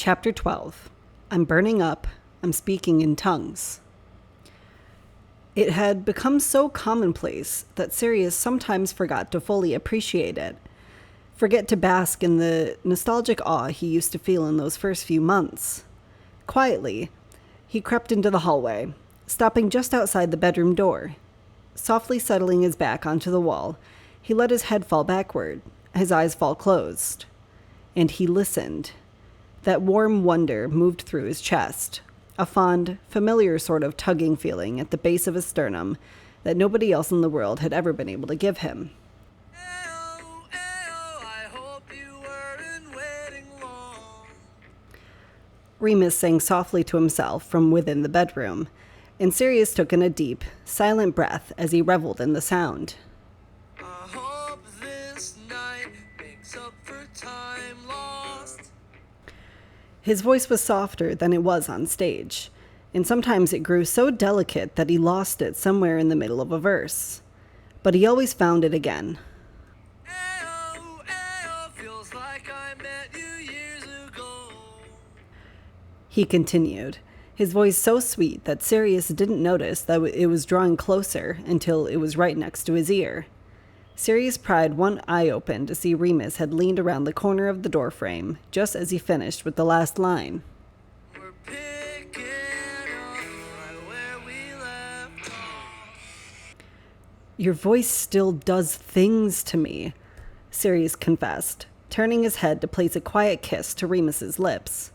Chapter 12. I'm burning up. I'm speaking in tongues. It had become so commonplace that Sirius sometimes forgot to fully appreciate it, forget to bask in the nostalgic awe he used to feel in those first few months. Quietly, he crept into the hallway, stopping just outside the bedroom door. Softly settling his back onto the wall, he let his head fall backward, his eyes fall closed. And he listened. That warm wonder moved through his chest, a fond, familiar sort of tugging feeling at the base of his sternum that nobody else in the world had ever been able to give him. Remus sang softly to himself from within the bedroom, and Sirius took in a deep, silent breath as he reveled in the sound. I hope this night makes up for time lost. His voice was softer than it was on stage, and sometimes it grew so delicate that he lost it somewhere in the middle of a verse. But he always found it again. Ayo, ayo, feels like I met you years ago. He continued, his voice so sweet that Sirius didn't notice that it was drawing closer until it was right next to his ear. Sirius pried one eye open to see Remus had leaned around the corner of the doorframe just as he finished with the last line. We're picking up right where we left off. Your voice still does things to me, Sirius confessed, turning his head to place a quiet kiss to Remus's lips.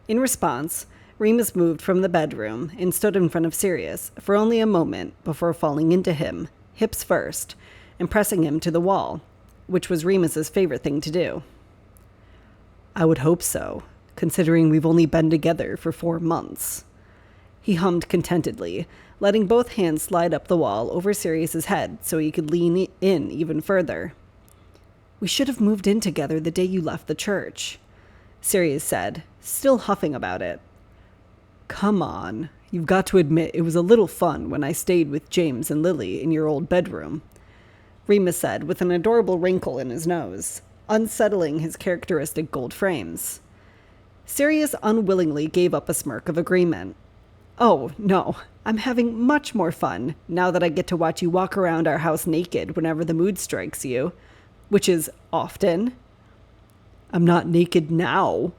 In response, Remus moved from the bedroom and stood in front of Sirius for only a moment before falling into him, hips first, and pressing him to the wall, which was Remus's favorite thing to do. I would hope so, considering we've only been together for 4 months. He hummed contentedly, letting both hands slide up the wall over Sirius's head so he could lean in even further. We should have moved in together the day you left the church, Sirius said, still huffing about it. Come on, you've got to admit it was a little fun when I stayed with James and Lily in your old bedroom, Remus said with an adorable wrinkle in his nose, unsettling his characteristic gold frames. Sirius unwillingly gave up a smirk of agreement. Oh, no, I'm having much more fun now that I get to watch you walk around our house naked whenever the mood strikes you, which is often. I'm not naked now,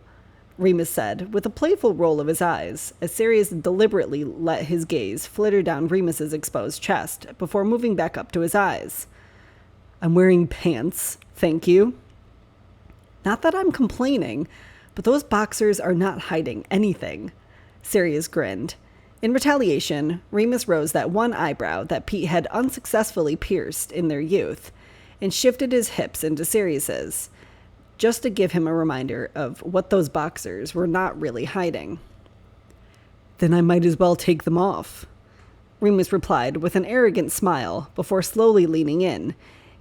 Remus said, with a playful roll of his eyes, as Sirius deliberately let his gaze flitter down Remus's exposed chest before moving back up to his eyes. I'm wearing pants, thank you. Not that I'm complaining, but those boxers are not hiding anything, Sirius grinned. In retaliation, Remus rose that one eyebrow that Pete had unsuccessfully pierced in their youth, and shifted his hips into Sirius's, just to give him a reminder of what those boxers were not really hiding. Then I might as well take them off, Remus replied with an arrogant smile before slowly leaning in,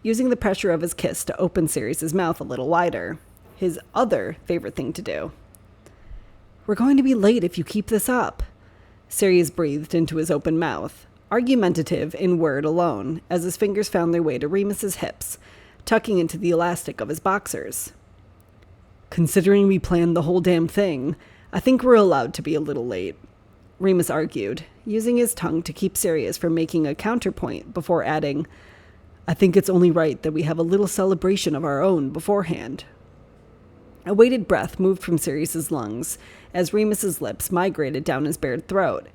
using the pressure of his kiss to open Sirius's mouth a little wider, his other favorite thing to do. We're going to be late if you keep this up, Sirius breathed into his open mouth, argumentative in word alone, as his fingers found their way to Remus's hips, tucking into the elastic of his boxers. Considering we planned the whole damn thing, I think we're allowed to be a little late, Remus argued, using his tongue to keep Sirius from making a counterpoint before adding, I think it's only right that we have a little celebration of our own beforehand. A weighted breath moved from Sirius's lungs as Remus's lips migrated down his bared throat,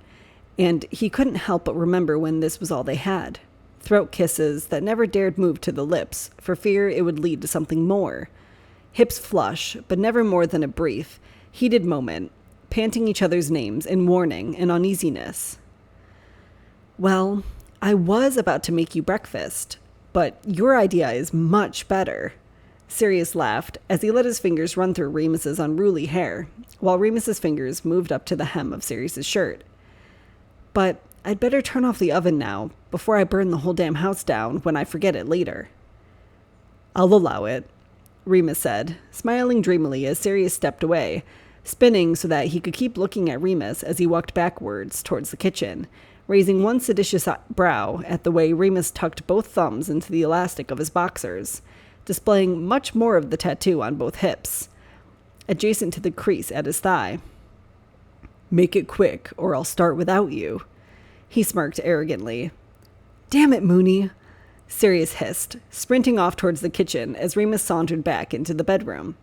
and he couldn't help but remember when this was all they had. Throat kisses that never dared move to the lips for fear it would lead to something more. Hips flush, but never more than a brief, heated moment, panting each other's names in warning and uneasiness. Well, I was about to make you breakfast, but your idea is much better, Sirius laughed as he let his fingers run through Remus's unruly hair, while Remus's fingers moved up to the hem of Sirius's shirt. But I'd better turn off the oven now, before I burn the whole damn house down when I forget it later. I'll allow it, Remus said, smiling dreamily as Sirius stepped away, spinning so that he could keep looking at Remus as he walked backwards towards the kitchen, raising one seditious brow at the way Remus tucked both thumbs into the elastic of his boxers, displaying much more of the tattoo on both hips. adjacent to the crease at his thigh. "Make it quick, or I'll start without you," he smirked arrogantly. "Damn it, Mooney," Sirius hissed, sprinting off towards the kitchen as Remus sauntered back into the bedroom.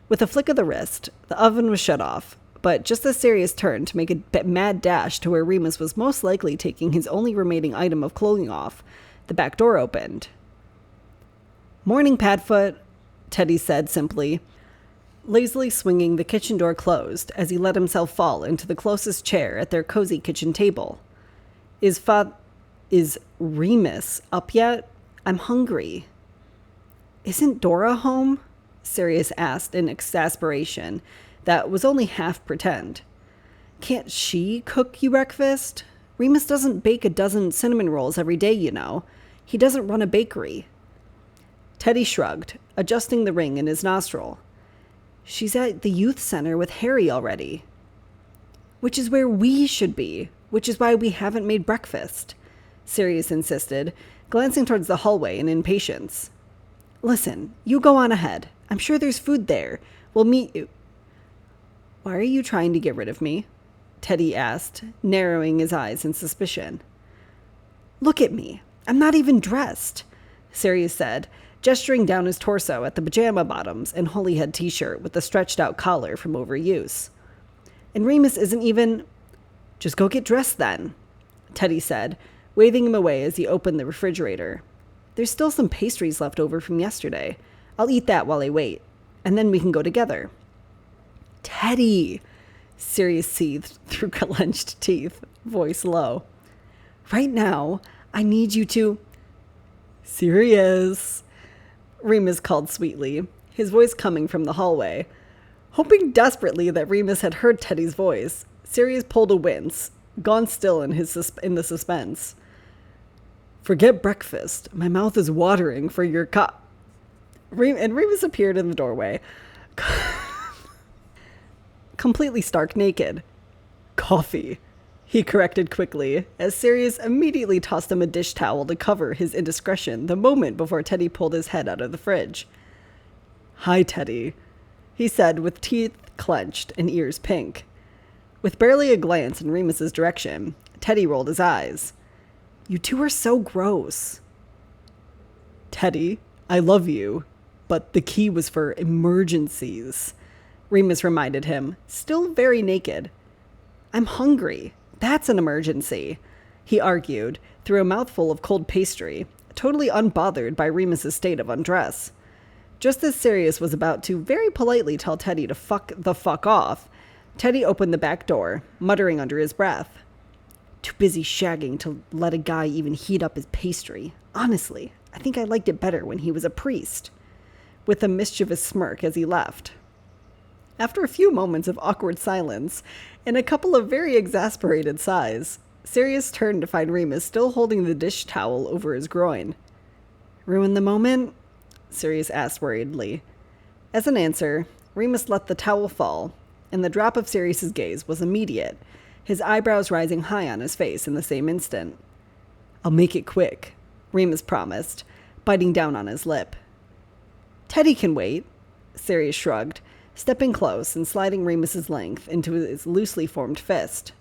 With a flick of the wrist, the oven was shut off, but just as Sirius turned to make a mad dash to where Remus was most likely taking his only remaining item of clothing off, the back door opened. "Morning, Padfoot," Teddy said simply, lazily swinging the kitchen door closed as he let himself fall into the closest chair at their cozy kitchen table. Is Remus up yet? I'm hungry." "Isn't Dora home?" Sirius asked in exasperation that was only half pretend. "Can't she cook you breakfast? Remus doesn't bake a dozen cinnamon rolls every day, you know. He doesn't run a bakery." Teddy shrugged, adjusting the ring in his nostril. "She's at the youth center with Harry already." "Which is where we should be, which is why we haven't made breakfast," Sirius insisted, glancing towards the hallway in impatience. "Listen, you go on ahead. I'm sure there's food there. We'll meet you." "Why are you trying to get rid of me?" Teddy asked, narrowing his eyes in suspicion. "Look at me. I'm not even dressed," Sirius said, gesturing down his torso at the pajama bottoms and Holyhead t-shirt with the stretched-out collar from overuse. "And Remus isn't even—" "Just go get dressed then," Teddy said, waving him away as he opened the refrigerator. "There's still some pastries left over from yesterday. I'll eat that while I wait, and then we can go together." "Teddy!" Sirius seethed through clenched teeth, voice low. "Right now, I need you to—" "Sirius!" Remus called sweetly, his voice coming from the hallway. Hoping desperately that Remus had heard Teddy's voice, Sirius pulled a wince, gone still in the suspense. "Forget breakfast. My mouth is watering for your and Remus appeared in the doorway, completely stark naked. "Coffee," he corrected quickly, as Sirius immediately tossed him a dish towel to cover his indiscretion the moment before Teddy pulled his head out of the fridge. "Hi, Teddy," he said with teeth clenched and ears pink. With barely a glance in Remus's direction, Teddy rolled his eyes. "You two are so gross." "Teddy, I love you, but the key was for emergencies," Remus reminded him, still very naked. "I'm hungry. That's an emergency," he argued, through a mouthful of cold pastry, totally unbothered by Remus's state of undress. Just as Sirius was about to very politely tell Teddy to fuck the fuck off, Teddy opened the back door, muttering under his breath. "Too busy shagging to let a guy even heat up his pastry. Honestly, I think I liked it better when he was a priest," with a mischievous smirk as he left. After a few moments of awkward silence and a couple of very exasperated sighs, Sirius turned to find Remus still holding the dish towel over his groin. "Ruin the moment?" Sirius asked worriedly. As an answer, Remus let the towel fall, and the drop of Sirius's gaze was immediate, his eyebrows rising high on his face in the same instant. "I'll make it quick," Remus promised, biting down on his lip. "Teddy can wait," Sirius shrugged, stepping close and sliding Remus's length into his loosely formed fist.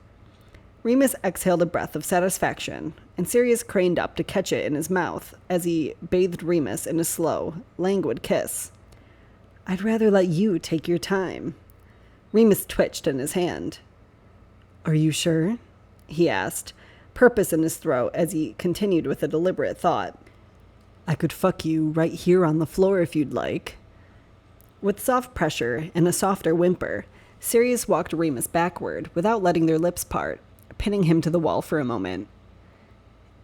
Remus exhaled a breath of satisfaction, and Sirius craned up to catch it in his mouth as he bathed Remus in a slow, languid kiss. "I'd rather let you take your time." Remus twitched in his hand. "Are you sure?" he asked, purpose in his throat as he continued with a deliberate thought. "I could fuck you right here on the floor if you'd like." With soft pressure and a softer whimper, Sirius walked Remus backward without letting their lips part, pinning him to the wall for a moment.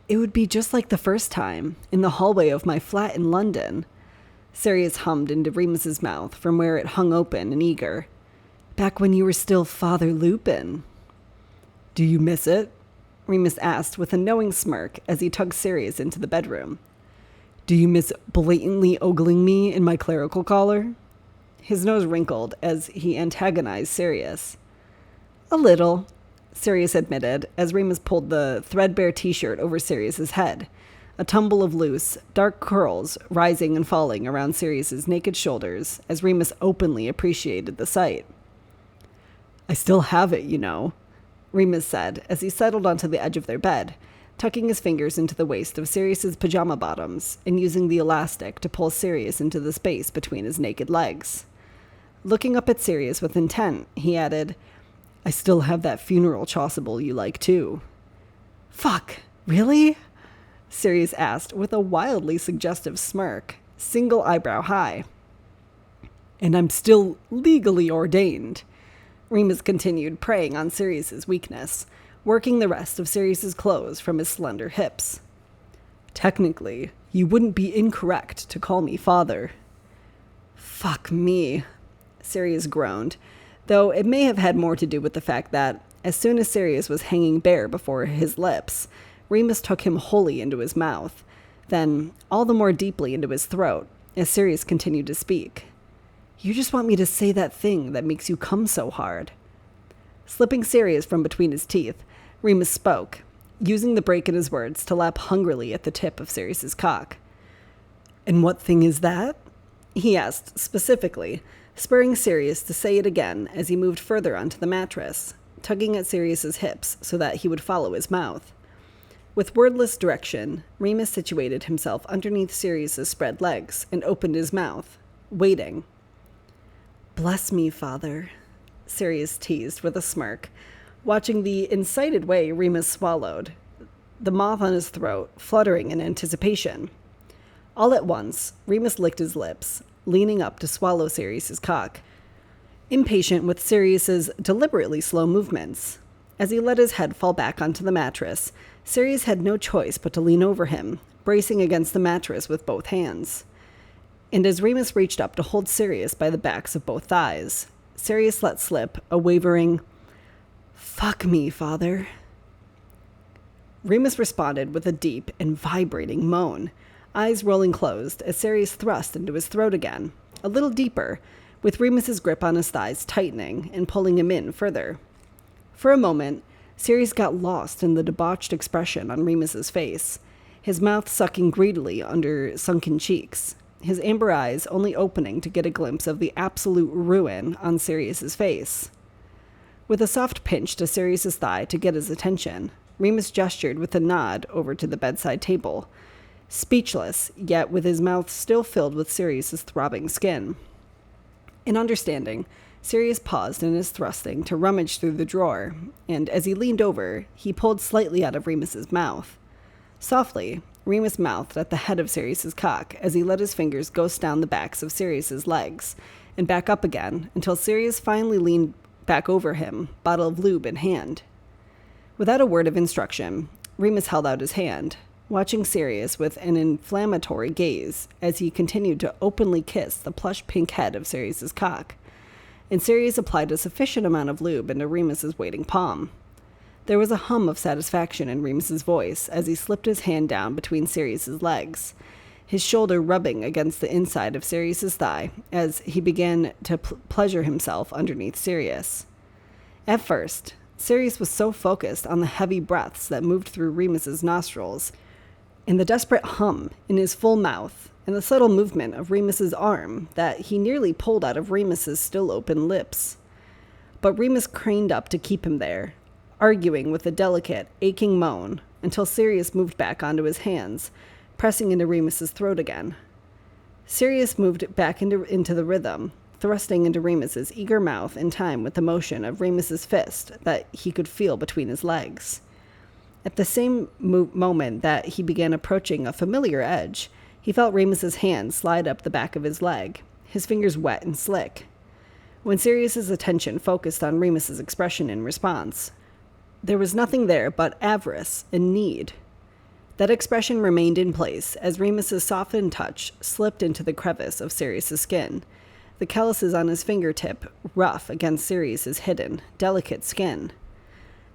"It would be just like the first time, in the hallway of my flat in London," Sirius hummed into Remus's mouth from where it hung open and eager. "Back when you were still Father Lupin." "Do you miss it?" Remus asked with a knowing smirk as he tugged Sirius into the bedroom. "Do you miss blatantly ogling me in my clerical collar?" His nose wrinkled as he antagonized Sirius. "A little," Sirius admitted as Remus pulled the threadbare t-shirt over Sirius's head, a tumble of loose, dark curls rising and falling around Sirius's naked shoulders as Remus openly appreciated the sight. "I still have it, you know," Remus said as he settled onto the edge of their bed, tucking his fingers into the waist of Sirius's pajama bottoms and using the elastic to pull Sirius into the space between his naked legs. Looking up at Sirius with intent, he added, "I still have that funeral chasuble you like, too." "Fuck, really?" Sirius asked with a wildly suggestive smirk, single eyebrow high. "And I'm still legally ordained," Remus continued, preying on Sirius's weakness, working the rest of Sirius's clothes from his slender hips. "Technically, you wouldn't be incorrect to call me father." "Fuck me," Sirius groaned, though it may have had more to do with the fact that, as soon as Sirius was hanging bare before his lips, Remus took him wholly into his mouth, then all the more deeply into his throat, as Sirius continued to speak. "You just want me to say that thing that makes you come so hard." Slipping Sirius from between his teeth, Remus spoke, using the break in his words to lap hungrily at the tip of Sirius's cock. "And what thing is that?" he asked specifically, spurring Sirius to say it again as he moved further onto the mattress, tugging at Sirius's hips so that he would follow his mouth. With wordless direction, Remus situated himself underneath Sirius's spread legs and opened his mouth, waiting. "Bless me, father," Sirius teased with a smirk, watching the incited way Remus swallowed, the moth on his throat fluttering in anticipation. All at once, Remus licked his lips, leaning up to swallow Sirius's cock, impatient with Sirius's deliberately slow movements. As he let his head fall back onto the mattress, Sirius had no choice but to lean over him, bracing against the mattress with both hands. And as Remus reached up to hold Sirius by the backs of both thighs, Sirius let slip a wavering, "Fuck me, father." Remus responded with a deep and vibrating moan, eyes rolling closed as Sirius thrust into his throat again, a little deeper, with Remus's grip on his thighs tightening and pulling him in further. For a moment, Sirius got lost in the debauched expression on Remus's face, his mouth sucking greedily under sunken cheeks, his amber eyes only opening to get a glimpse of the absolute ruin on Sirius's face. With a soft pinch to Sirius's thigh to get his attention, Remus gestured with a nod over to the bedside table, speechless, yet with his mouth still filled with Sirius's throbbing skin. In understanding, Sirius paused in his thrusting to rummage through the drawer, and as he leaned over, he pulled slightly out of Remus's mouth. Softly, Remus mouthed at the head of Sirius's cock as he let his fingers ghost down the backs of Sirius's legs and back up again until Sirius finally leaned back over him, bottle of lube in hand. Without a word of instruction, Remus held out his hand, watching Sirius with an inflammatory gaze as he continued to openly kiss the plush pink head of Sirius's cock, and Sirius applied a sufficient amount of lube into Remus's waiting palm. There was a hum of satisfaction in Remus's voice as he slipped his hand down between Sirius's legs, his shoulder rubbing against the inside of Sirius's thigh as he began to pleasure himself underneath Sirius. At first, Sirius was so focused on the heavy breaths that moved through Remus's nostrils, and the desperate hum in his full mouth, and the subtle movement of Remus's arm that he nearly pulled out of Remus's still open lips. But Remus craned up to keep him there, arguing with a delicate, aching moan until Sirius moved back onto his hands, pressing into Remus's throat again. Sirius moved back into the rhythm, thrusting into Remus's eager mouth in time with the motion of Remus's fist that he could feel between his legs. At the same moment that he began approaching a familiar edge, he felt Remus's hand slide up the back of his leg, his fingers wet and slick. When Sirius's attention focused on Remus's expression in response, there was nothing there but avarice and need. That expression remained in place as Remus's softened touch slipped into the crevice of Sirius's skin, the calluses on his fingertip rough against Sirius's hidden, delicate skin.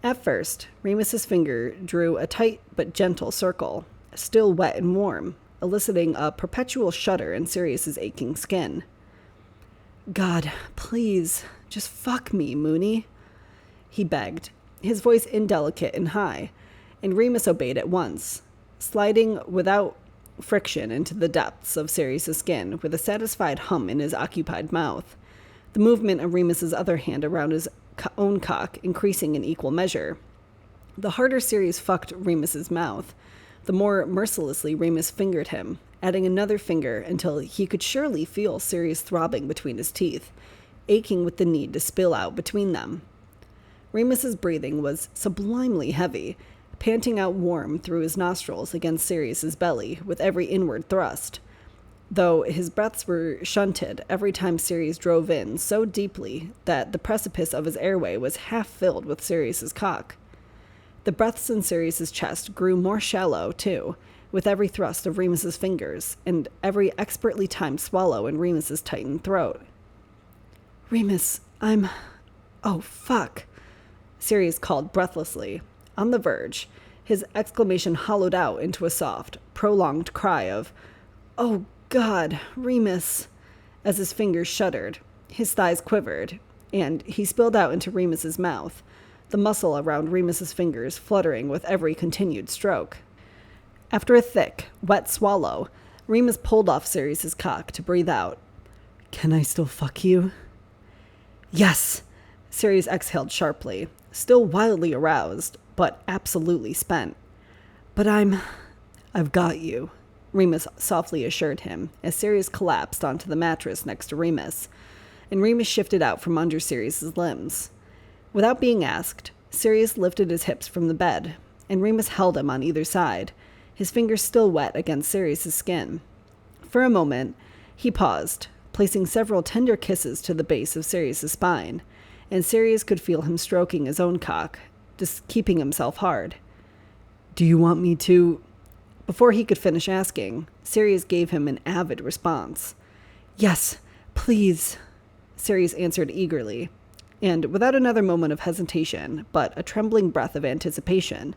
At first, Remus's finger drew a tight but gentle circle, still wet and warm, eliciting a perpetual shudder in Sirius's aching skin. "God, please, just fuck me, Mooney," he begged, his voice indelicate and high, and Remus obeyed at once, sliding without friction into the depths of Sirius's skin with a satisfied hum in his occupied mouth, the movement of Remus's other hand around his own cock increasing in equal measure. The harder Sirius fucked Remus's mouth, the more mercilessly Remus fingered him, adding another finger until he could surely feel Sirius throbbing between his teeth, aching with the need to spill out between them. Remus's breathing was sublimely heavy, panting out warm through his nostrils against Sirius's belly with every inward thrust, though his breaths were shunted every time Sirius drove in so deeply that the precipice of his airway was half filled with Sirius's cock. The breaths in Sirius's chest grew more shallow, too, with every thrust of Remus's fingers and every expertly timed swallow in Remus's tightened throat. "Remus, Oh, fuck," Sirius called breathlessly, on the verge, his exclamation hollowed out into a soft, prolonged cry of, "Oh, God, Remus," as his fingers shuddered, his thighs quivered, and he spilled out into Remus's mouth, the muscle around Remus's fingers fluttering with every continued stroke. After a thick, wet swallow, Remus pulled off Sirius's cock to breathe out. "Can I still fuck you?" "Yes," Sirius exhaled sharply, still wildly aroused, but absolutely spent. "But I've got you," Remus softly assured him, as Sirius collapsed onto the mattress next to Remus, and Remus shifted out from under Sirius's limbs. Without being asked, Sirius lifted his hips from the bed, and Remus held him on either side, his fingers still wet against Sirius's skin. For a moment, he paused, placing several tender kisses to the base of Sirius's spine, and Sirius could feel him stroking his own cock, just keeping himself hard. "Do you want me to—" Before he could finish asking, Sirius gave him an avid response. "Yes, please," Sirius answered eagerly, and without another moment of hesitation, but a trembling breath of anticipation,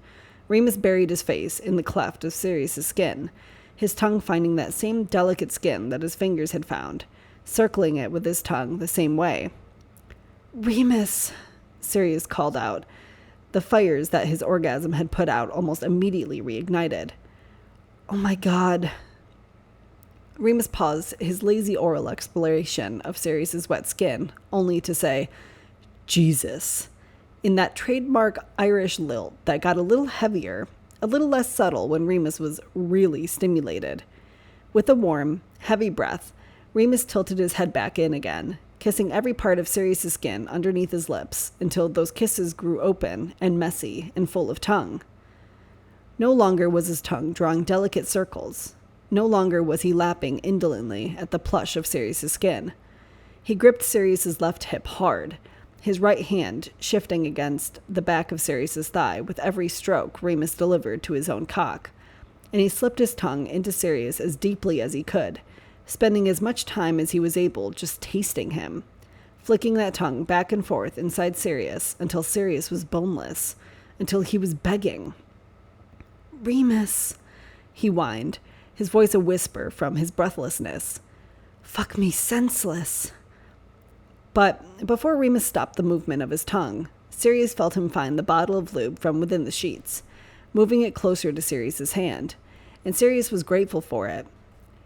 Remus buried his face in the cleft of Sirius's skin, his tongue finding that same delicate skin that his fingers had found, circling it with his tongue the same way. "Remus," Sirius called out, the fires that his orgasm had put out almost immediately reignited. "Oh my God." Remus paused his lazy oral exploration of Sirius's wet skin, only to say, "Jesus," in that trademark Irish lilt that got a little heavier, a little less subtle when Remus was really stimulated. With a warm, heavy breath, Remus tilted his head back in again, kissing every part of Sirius's skin underneath his lips until those kisses grew open and messy and full of tongue. No longer was his tongue drawing delicate circles. No longer was he lapping indolently at the plush of Sirius's skin. He gripped Sirius's left hip hard, his right hand shifting against the back of Sirius's thigh with every stroke Remus delivered to his own cock, and he slipped his tongue into Sirius as deeply as he could, spending as much time as he was able just tasting him, flicking that tongue back and forth inside Sirius until Sirius was boneless, until he was begging. "Remus," he whined, his voice a whisper from his breathlessness. "Fuck me senseless." But before Remus stopped the movement of his tongue, Sirius felt him find the bottle of lube from within the sheets, moving it closer to Sirius's hand, and Sirius was grateful for it,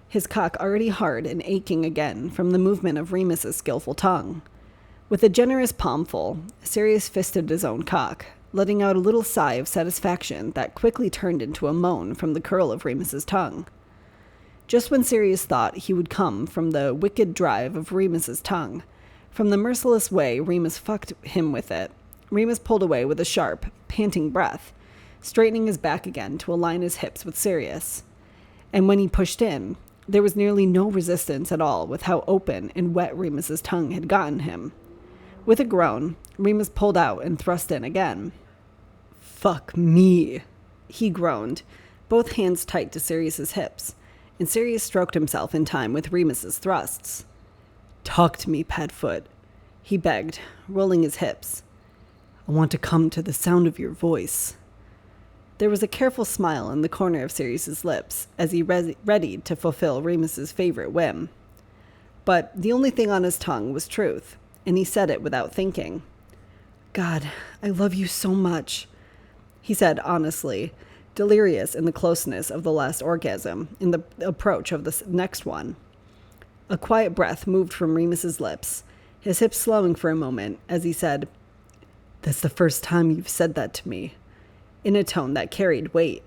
his cock already hard and aching again from the movement of Remus's skillful tongue. With a generous palmful, Sirius fisted his own cock, letting out a little sigh of satisfaction that quickly turned into a moan from the curl of Remus's tongue. Just when Sirius thought he would come from the wicked drive of Remus's tongue, from the merciless way Remus fucked him with it, Remus pulled away with a sharp, panting breath, straightening his back again to align his hips with Sirius. And when he pushed in, there was nearly no resistance at all with how open and wet Remus's tongue had gotten him. With a groan, Remus pulled out and thrust in again. "Fuck me," he groaned, both hands tight to Sirius's hips, and Sirius stroked himself in time with Remus's thrusts. "Talk to me, Padfoot," he begged, rolling his hips. "I want to come to the sound of your voice." There was a careful smile in the corner of Sirius's lips as he readied to fulfill Remus's favorite whim. But the only thing on his tongue was truth, and he said it without thinking. "God, I love you so much," he said honestly, delirious in the closeness of the last orgasm, in the approach of the next one. A quiet breath moved from Remus's lips, his hips slowing for a moment as he said, "That's the first time you've said that to me," in a tone that carried weight.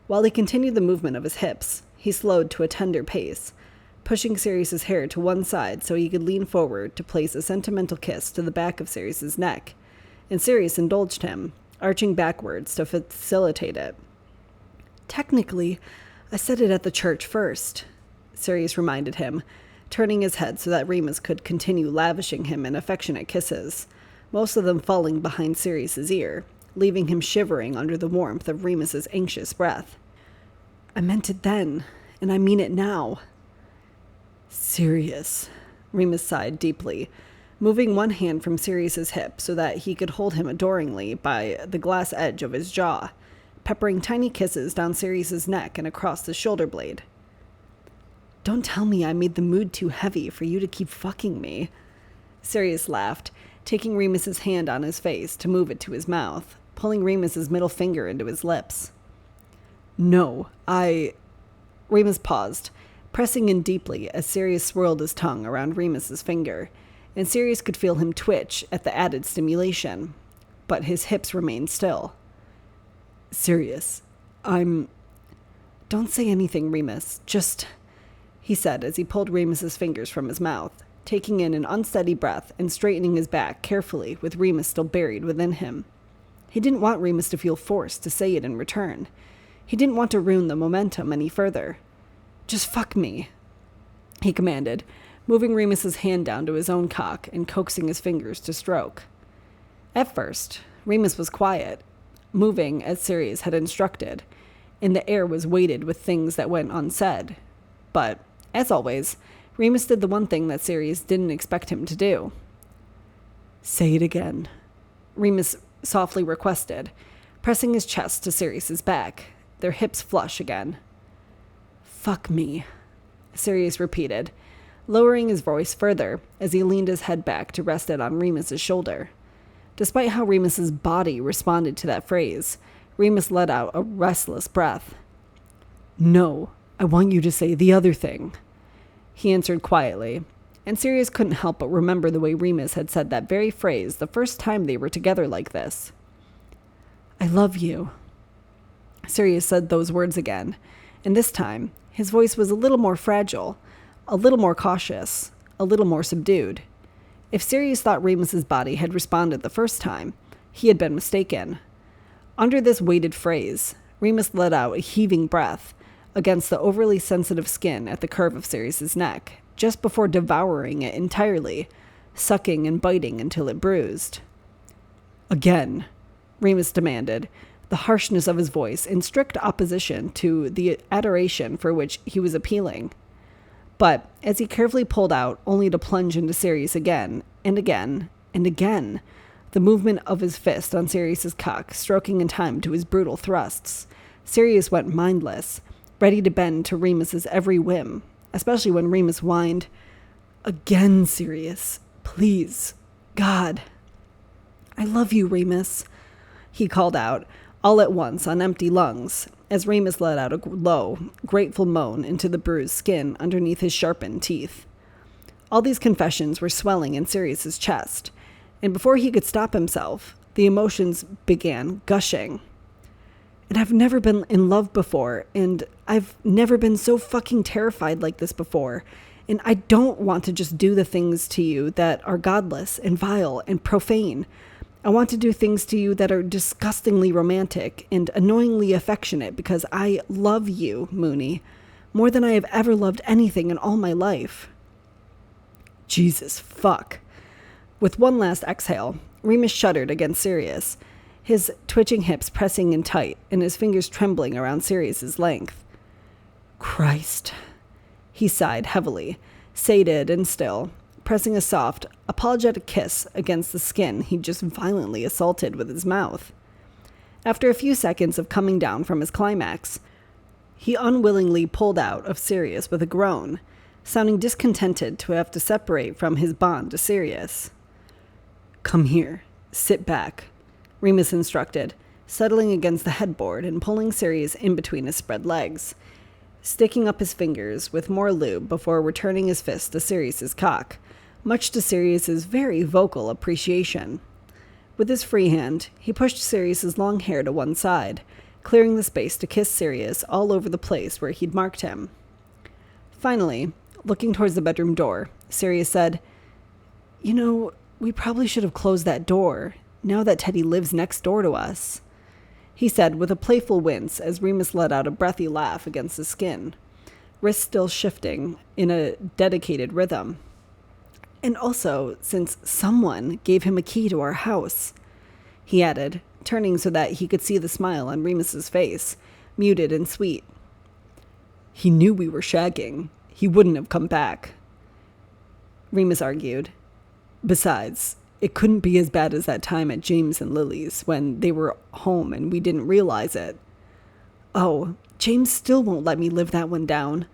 While he continued the movement of his hips, he slowed to a tender pace, pushing Sirius's hair to one side so he could lean forward to place a sentimental kiss to the back of Sirius's neck, and Sirius indulged him, arching backwards to facilitate it. "Technically, I said it at the church first," Sirius reminded him, turning his head so that Remus could continue lavishing him in affectionate kisses, most of them falling behind Sirius's ear, leaving him shivering under the warmth of Remus's anxious breath. "I meant it then, and I mean it now." "Sirius," Remus sighed deeply, moving one hand from Sirius's hip so that he could hold him adoringly by the glass edge of his jaw, peppering tiny kisses down Sirius's neck and across the shoulder blade. "Don't tell me I made the mood too heavy for you to keep fucking me." Sirius laughed, taking Remus's hand on his face to move it to his mouth, pulling Remus's middle finger into his lips. "No, Remus paused, pressing in deeply as Sirius swirled his tongue around Remus's finger, and Sirius could feel him twitch at the added stimulation, but his hips remained still. "Sirius, Don't say anything, Remus, just," he said as he pulled Remus's fingers from his mouth, taking in an unsteady breath and straightening his back carefully with Remus still buried within him. He didn't want Remus to feel forced to say it in return. He didn't want to ruin the momentum any further. "Just fuck me," he commanded, moving Remus's hand down to his own cock and coaxing his fingers to stroke. At first, Remus was quiet, moving as Sirius had instructed, and the air was weighted with things that went unsaid. But, as always, Remus did the one thing that Sirius didn't expect him to do. "Say it again," Remus softly requested, pressing his chest to Sirius's back, their hips flush again. "Fuck me," Sirius repeated, lowering his voice further as he leaned his head back to rest it on Remus's shoulder. Despite how Remus's body responded to that phrase, Remus let out a restless breath. "No, I want you to say the other thing," he answered quietly, and Sirius couldn't help but remember the way Remus had said that very phrase the first time they were together like this. "I love you." Sirius said those words again, and this time, his voice was a little more fragile, a little more cautious, a little more subdued. If Sirius thought Remus's body had responded the first time, he had been mistaken. Under this weighted phrase, Remus let out a heaving breath against the overly sensitive skin at the curve of Sirius's neck, just before devouring it entirely, sucking and biting until it bruised. "Again," Remus demanded, the harshness of his voice in strict opposition to the adoration for which he was appealing. But as he carefully pulled out, only to plunge into Sirius again, and again, and again, the movement of his fist on Sirius's cock stroking in time to his brutal thrusts, Sirius went mindless, ready to bend to Remus's every whim, especially when Remus whined, "Again, Sirius, please, God." "I love you, Remus," he called out, all at once on empty lungs, as Remus let out a low, grateful moan into the bruised skin underneath his sharpened teeth. All these confessions were swelling in Sirius's chest, and before he could stop himself, the emotions began gushing. "And I've never been in love before, and I've never been so fucking terrified like this before, and I don't want to just do the things to you that are godless and vile and profane. I want to do things to you that are disgustingly romantic and annoyingly affectionate because I love you, Mooney, more than I have ever loved anything in all my life." Jesus fuck. With one last exhale, Remus shuddered against Sirius, his twitching hips pressing in tight and his fingers trembling around Sirius's length. "Christ," he sighed heavily, sated and still, pressing a soft, apologetic kiss against the skin he'd just violently assaulted with his mouth. After a few seconds of coming down from his climax, he unwillingly pulled out of Sirius with a groan, sounding discontented to have to separate from his bond to Sirius. "Come here. Sit back," Remus instructed, settling against the headboard and pulling Sirius in between his spread legs, sticking up his fingers with more lube before returning his fist to Sirius's cock, much to Sirius's very vocal appreciation. With his free hand, he pushed Sirius's long hair to one side, clearing the space to kiss Sirius all over the place where he'd marked him. Finally, looking towards the bedroom door, Sirius said, "You know, we probably should have closed that door, now that Teddy lives next door to us," he said with a playful wince as Remus let out a breathy laugh against his skin, wrists still shifting in a dedicated rhythm. "And also, since someone gave him a key to our house," he added, turning so that he could see the smile on Remus's face, muted and sweet. "He knew we were shagging. He wouldn't have come back," Remus argued. "Besides, it couldn't be as bad as that time at James and Lily's when they were home and we didn't realize it." "Oh, James still won't let me live that one down,"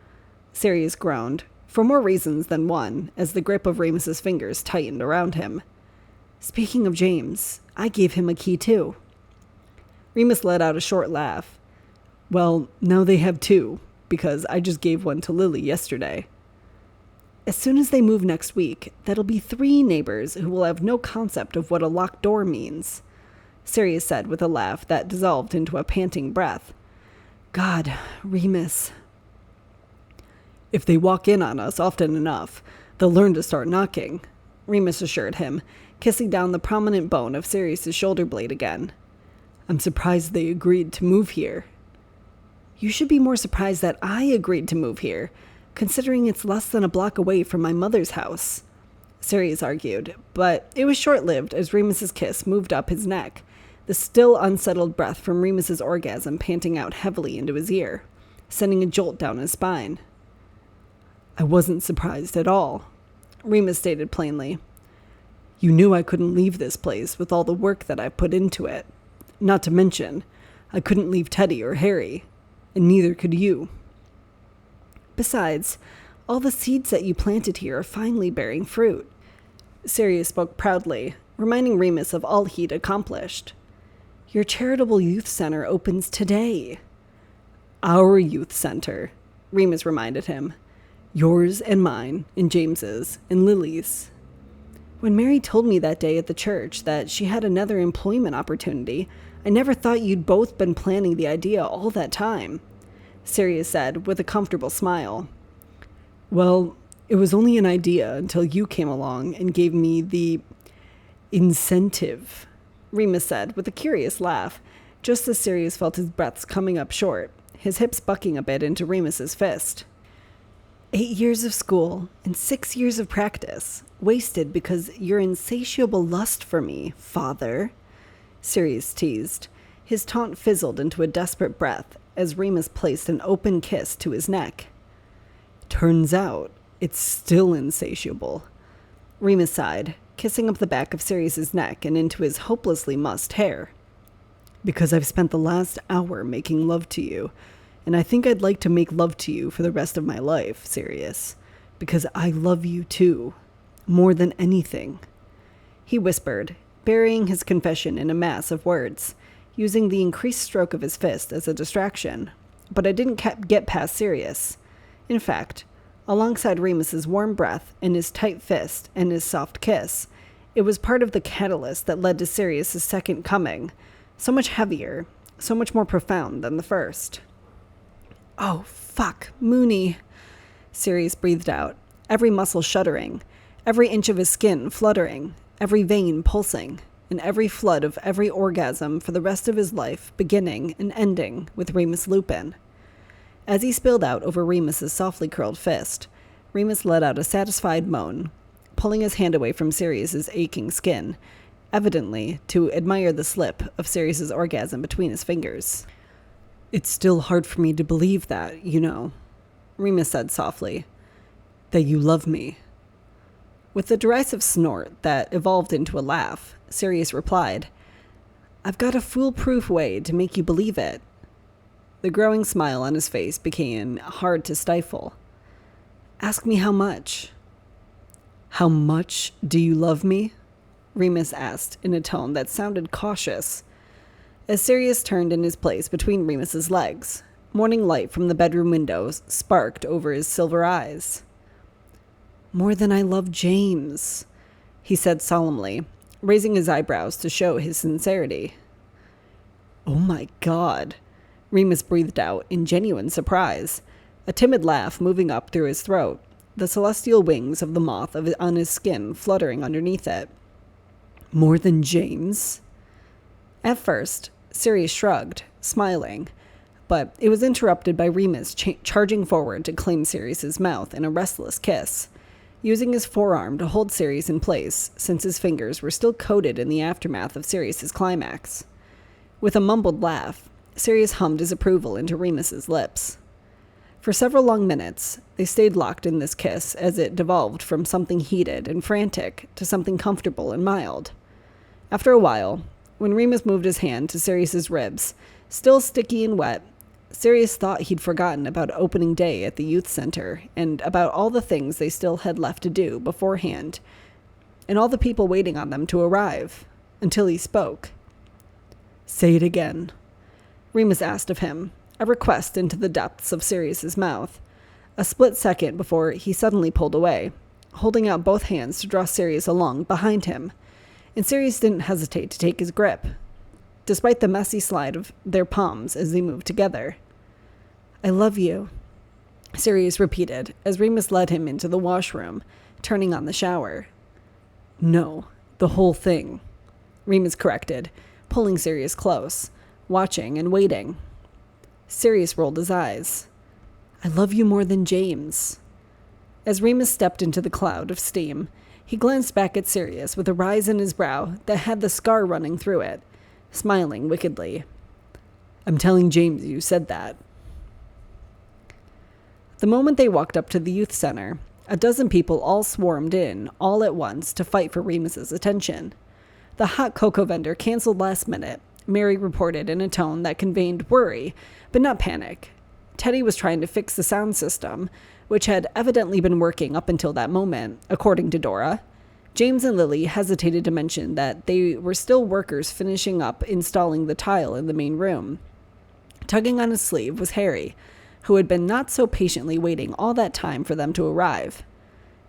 Sirius groaned, for more reasons than one, as the grip of Remus's fingers tightened around him. "Speaking of James, I gave him a key too." Remus let out a short laugh. "Well, now they have two, because I just gave one to Lily yesterday." "As soon as they move next week, that'll be 3 neighbors who will have no concept of what a locked door means," Sirius said with a laugh that dissolved into a panting breath. "God, Remus." "If they walk in on us often enough, they'll learn to start knocking," Remus assured him, kissing down the prominent bone of Sirius's shoulder blade again. "I'm surprised they agreed to move here." "You should be more surprised that I agreed to move here, considering it's less than a block away from my mother's house," Sirius argued, but it was short-lived as Remus's kiss moved up his neck, the still unsettled breath from Remus's orgasm panting out heavily into his ear, sending a jolt down his spine. "I wasn't surprised at all," Remus stated plainly. "You knew I couldn't leave this place with all the work that I've put into it. Not to mention, I couldn't leave Teddy or Harry, and neither could you. Besides, all the seeds that you planted here are finally bearing fruit," Sirius spoke proudly, reminding Remus of all he'd accomplished. "Your charitable youth center opens today." "Our youth center," Remus reminded him. "Yours and mine, and James's, and Lily's." "When Mary told me that day at the church that she had another employment opportunity, I never thought you'd both been planning the idea all that time," Sirius said with a comfortable smile. "Well, it was only an idea until you came along and gave me the incentive," Remus said with a curious laugh, just as Sirius felt his breaths coming up short, his hips bucking a bit into Remus's fist. 8 years of school and 6 years of practice, wasted because your insatiable lust for me, father," Sirius teased. His taunt fizzled into a desperate breath as Remus placed an open kiss to his neck. "Turns out, it's still insatiable," Remus sighed, kissing up the back of Sirius's neck and into his hopelessly mussed hair. "Because I've spent the last hour making love to you, and I think I'd like to make love to you for the rest of my life, Sirius, because I love you too, more than anything," he whispered, burying his confession in a mass of words, using the increased stroke of his fist as a distraction, but I didn't get past Sirius. In fact, alongside Remus's warm breath and his tight fist and his soft kiss, it was part of the catalyst that led to Sirius's second coming, so much heavier, so much more profound than the first. "Oh, fuck, Mooney," Sirius breathed out, every muscle shuddering, every inch of his skin fluttering, every vein pulsing, and every flood of every orgasm for the rest of his life beginning and ending with Remus Lupin. As he spilled out over Remus's softly curled fist, Remus let out a satisfied moan, pulling his hand away from Sirius's aching skin, evidently to admire the slip of Sirius's orgasm between his fingers. "It's still hard for me to believe that, you know," Remus said softly, "that you love me." With a derisive snort that evolved into a laugh, Sirius replied, "I've got a foolproof way to make you believe it." The growing smile on his face became hard to stifle. "Ask me how much." "How much do you love me?" Remus asked in a tone that sounded cautious. as Sirius turned in his place between Remus's legs. Morning light from the bedroom windows sparked over his silver eyes. "More than I love James," he said solemnly, raising his eyebrows to show his sincerity. "Oh my God," Remus breathed out in genuine surprise, a timid laugh moving up through his throat, the celestial wings of the moth on his skin fluttering underneath it. "More than James?" At first, Sirius shrugged, smiling, but it was interrupted by Remus charging forward to claim Sirius's mouth in a restless kiss, using his forearm to hold Sirius in place since his fingers were still coated in the aftermath of Sirius's climax. With a mumbled laugh, Sirius hummed his approval into Remus's lips. For several long minutes, they stayed locked in this kiss as it devolved from something heated and frantic to something comfortable and mild. After a while, when Remus moved his hand to Sirius's ribs, still sticky and wet, Sirius thought he'd forgotten about opening day at the youth center and about all the things they still had left to do beforehand and all the people waiting on them to arrive, until he spoke. "Say it again," Remus asked of him, a request into the depths of Sirius's mouth, a split second before he suddenly pulled away, holding out both hands to draw Sirius along behind him, and Sirius didn't hesitate to take his grip, despite the messy slide of their palms as they moved together. "I love you," Sirius repeated as Remus led him into the washroom, turning on the shower. "No, the whole thing," Remus corrected, pulling Sirius close, watching and waiting. Sirius rolled his eyes. "I love you more than James." As Remus stepped into the cloud of steam, he glanced back at Sirius with a rise in his brow that had the scar running through it, smiling wickedly. "I'm telling James you said that." The moment they walked up to the youth center, a dozen people all swarmed in, all at once, to fight for Remus's attention. The hot cocoa vendor canceled last minute, Mary reported in a tone that conveyed worry, but not panic. Teddy was trying to fix the sound system, which had evidently been working up until that moment, according to Dora. James and Lily hesitated to mention that they were still workers finishing up installing the tile in the main room. Tugging on his sleeve was Harry, who had been not so patiently waiting all that time for them to arrive.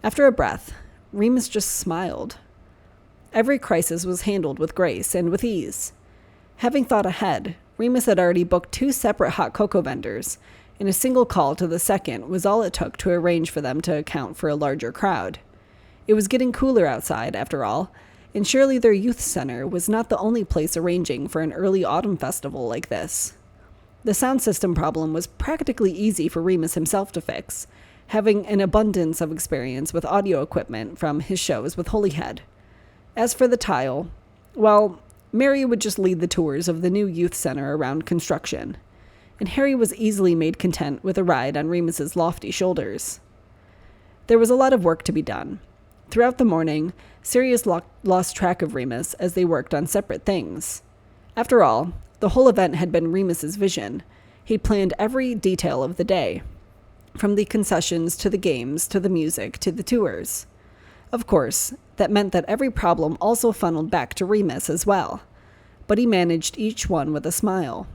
After a breath, Remus just smiled. Every crisis was handled with grace and with ease. Having thought ahead, Remus had already booked 2 separate hot cocoa vendors, and a single call to the second was all it took to arrange for them to account for a larger crowd. It was getting cooler outside, after all, and surely their youth center was not the only place arranging for an early autumn festival like this. The sound system problem was practically easy for Remus himself to fix, having an abundance of experience with audio equipment from his shows with Holyhead. As for the tile, well, Mary would just lead the tours of the new youth center around construction, and Harry was easily made content with a ride on Remus's lofty shoulders. There was a lot of work to be done. Throughout the morning, Sirius lost track of Remus as they worked on separate things. After all, the whole event had been Remus's vision. He'd planned every detail of the day, from the concessions to the games to the music to the tours. Of course, that meant that every problem also funneled back to Remus as well, but he managed each one with a smile.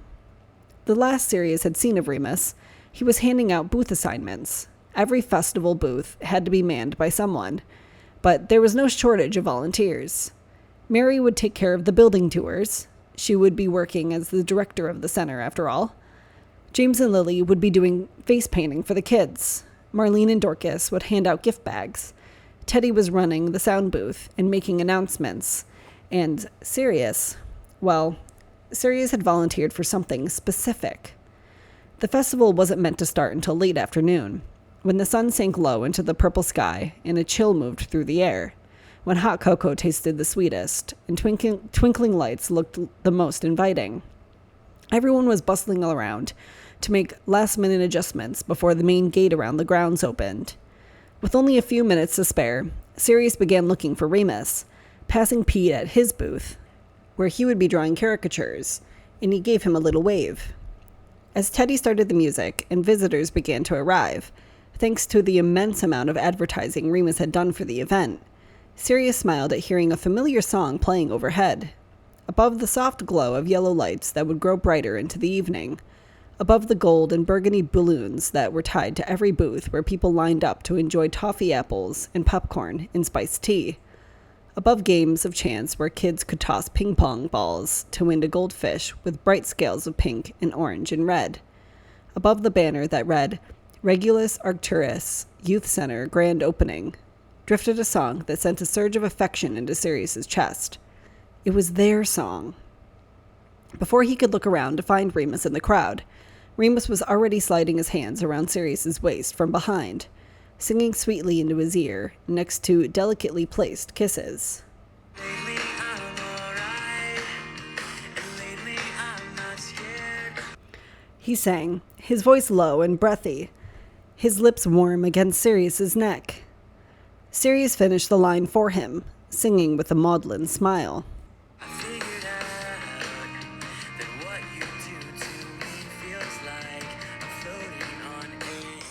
The last Sirius had seen of Remus, he was handing out booth assignments. Every festival booth had to be manned by someone, but there was no shortage of volunteers. Mary would take care of the building tours. She would be working as the director of the center, after all. James and Lily would be doing face painting for the kids. Marlene and Dorcas would hand out gift bags. Teddy was running the sound booth and making announcements. And Sirius had volunteered for something specific. The festival wasn't meant to start until late afternoon, when the sun sank low into the purple sky and a chill moved through the air, when hot cocoa tasted the sweetest and twinkling lights looked the most inviting. Everyone was bustling around to make last-minute adjustments before the main gate around the grounds opened. With only a few minutes to spare, Sirius began looking for Remus, passing Pete at his booth, where he would be drawing caricatures, and he gave him a little wave. As Teddy started the music and visitors began to arrive, thanks to the immense amount of advertising Remus had done for the event, Sirius smiled at hearing a familiar song playing overhead. above the soft glow of yellow lights that would grow brighter into the evening, above the gold and burgundy balloons that were tied to every booth where people lined up to enjoy toffee apples and popcorn and spiced tea, above games of chance where kids could toss ping pong balls to win a goldfish with bright scales of pink and orange and red, above the banner that read, Regulus Arcturus, Youth Center Grand Opening, drifted a song that sent a surge of affection into Sirius's chest. It was their song. Before he could look around to find Remus in the crowd, Remus was already sliding his hands around Sirius's waist from behind, singing sweetly into his ear next to delicately placed kisses. Lately I'm alright, and lately I'm not scared. He sang, his voice low and breathy, his lips warm against Sirius's neck. Sirius finished the line for him, singing with a maudlin smile. I figured out that what you do to me feels like I'm floating on air.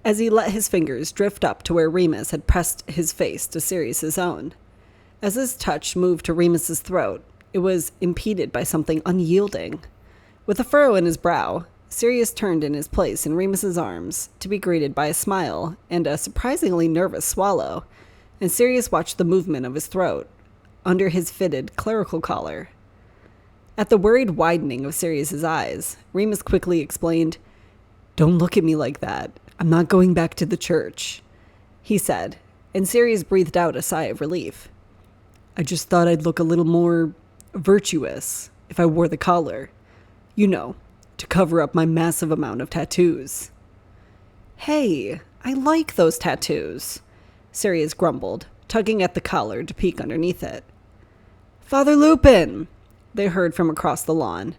As he let his fingers drift up to where Remus had pressed his face to Sirius's own. As his touch moved to Remus's throat, it was impeded by something unyielding. With a furrow in his brow, Sirius turned in his place in Remus's arms to be greeted by a smile and a surprisingly nervous swallow, and Sirius watched the movement of his throat under his fitted clerical collar. At the worried widening of Sirius's eyes, Remus quickly explained, "Don't look at me like that. I'm not going back to the church," he said, and Sirius breathed out a sigh of relief. "I just thought I'd look a little more virtuous if I wore the collar. You know, to cover up my massive amount of tattoos." "Hey, I like those tattoos," Sirius grumbled, tugging at the collar to peek underneath it. "Father Lupin!" they heard from across the lawn.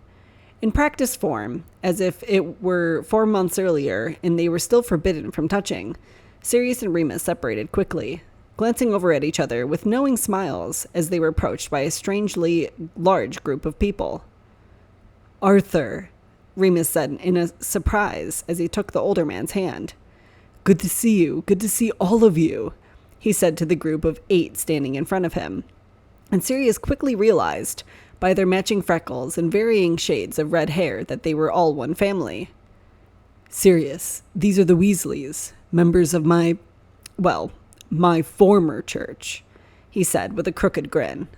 In practice form, as if it were 4 months earlier and they were still forbidden from touching, Sirius and Remus separated quickly, glancing over at each other with knowing smiles as they were approached by a strangely large group of people. "Arthur," Remus said in a surprise as he took the older man's hand. "Good to see you. Good to see all of you," he said to the group of 8 standing in front of him. And Sirius quickly realized, by their matching freckles and varying shades of red hair, that they were all one family. "Sirius, these are the Weasleys, members of my former church," he said with a crooked grin.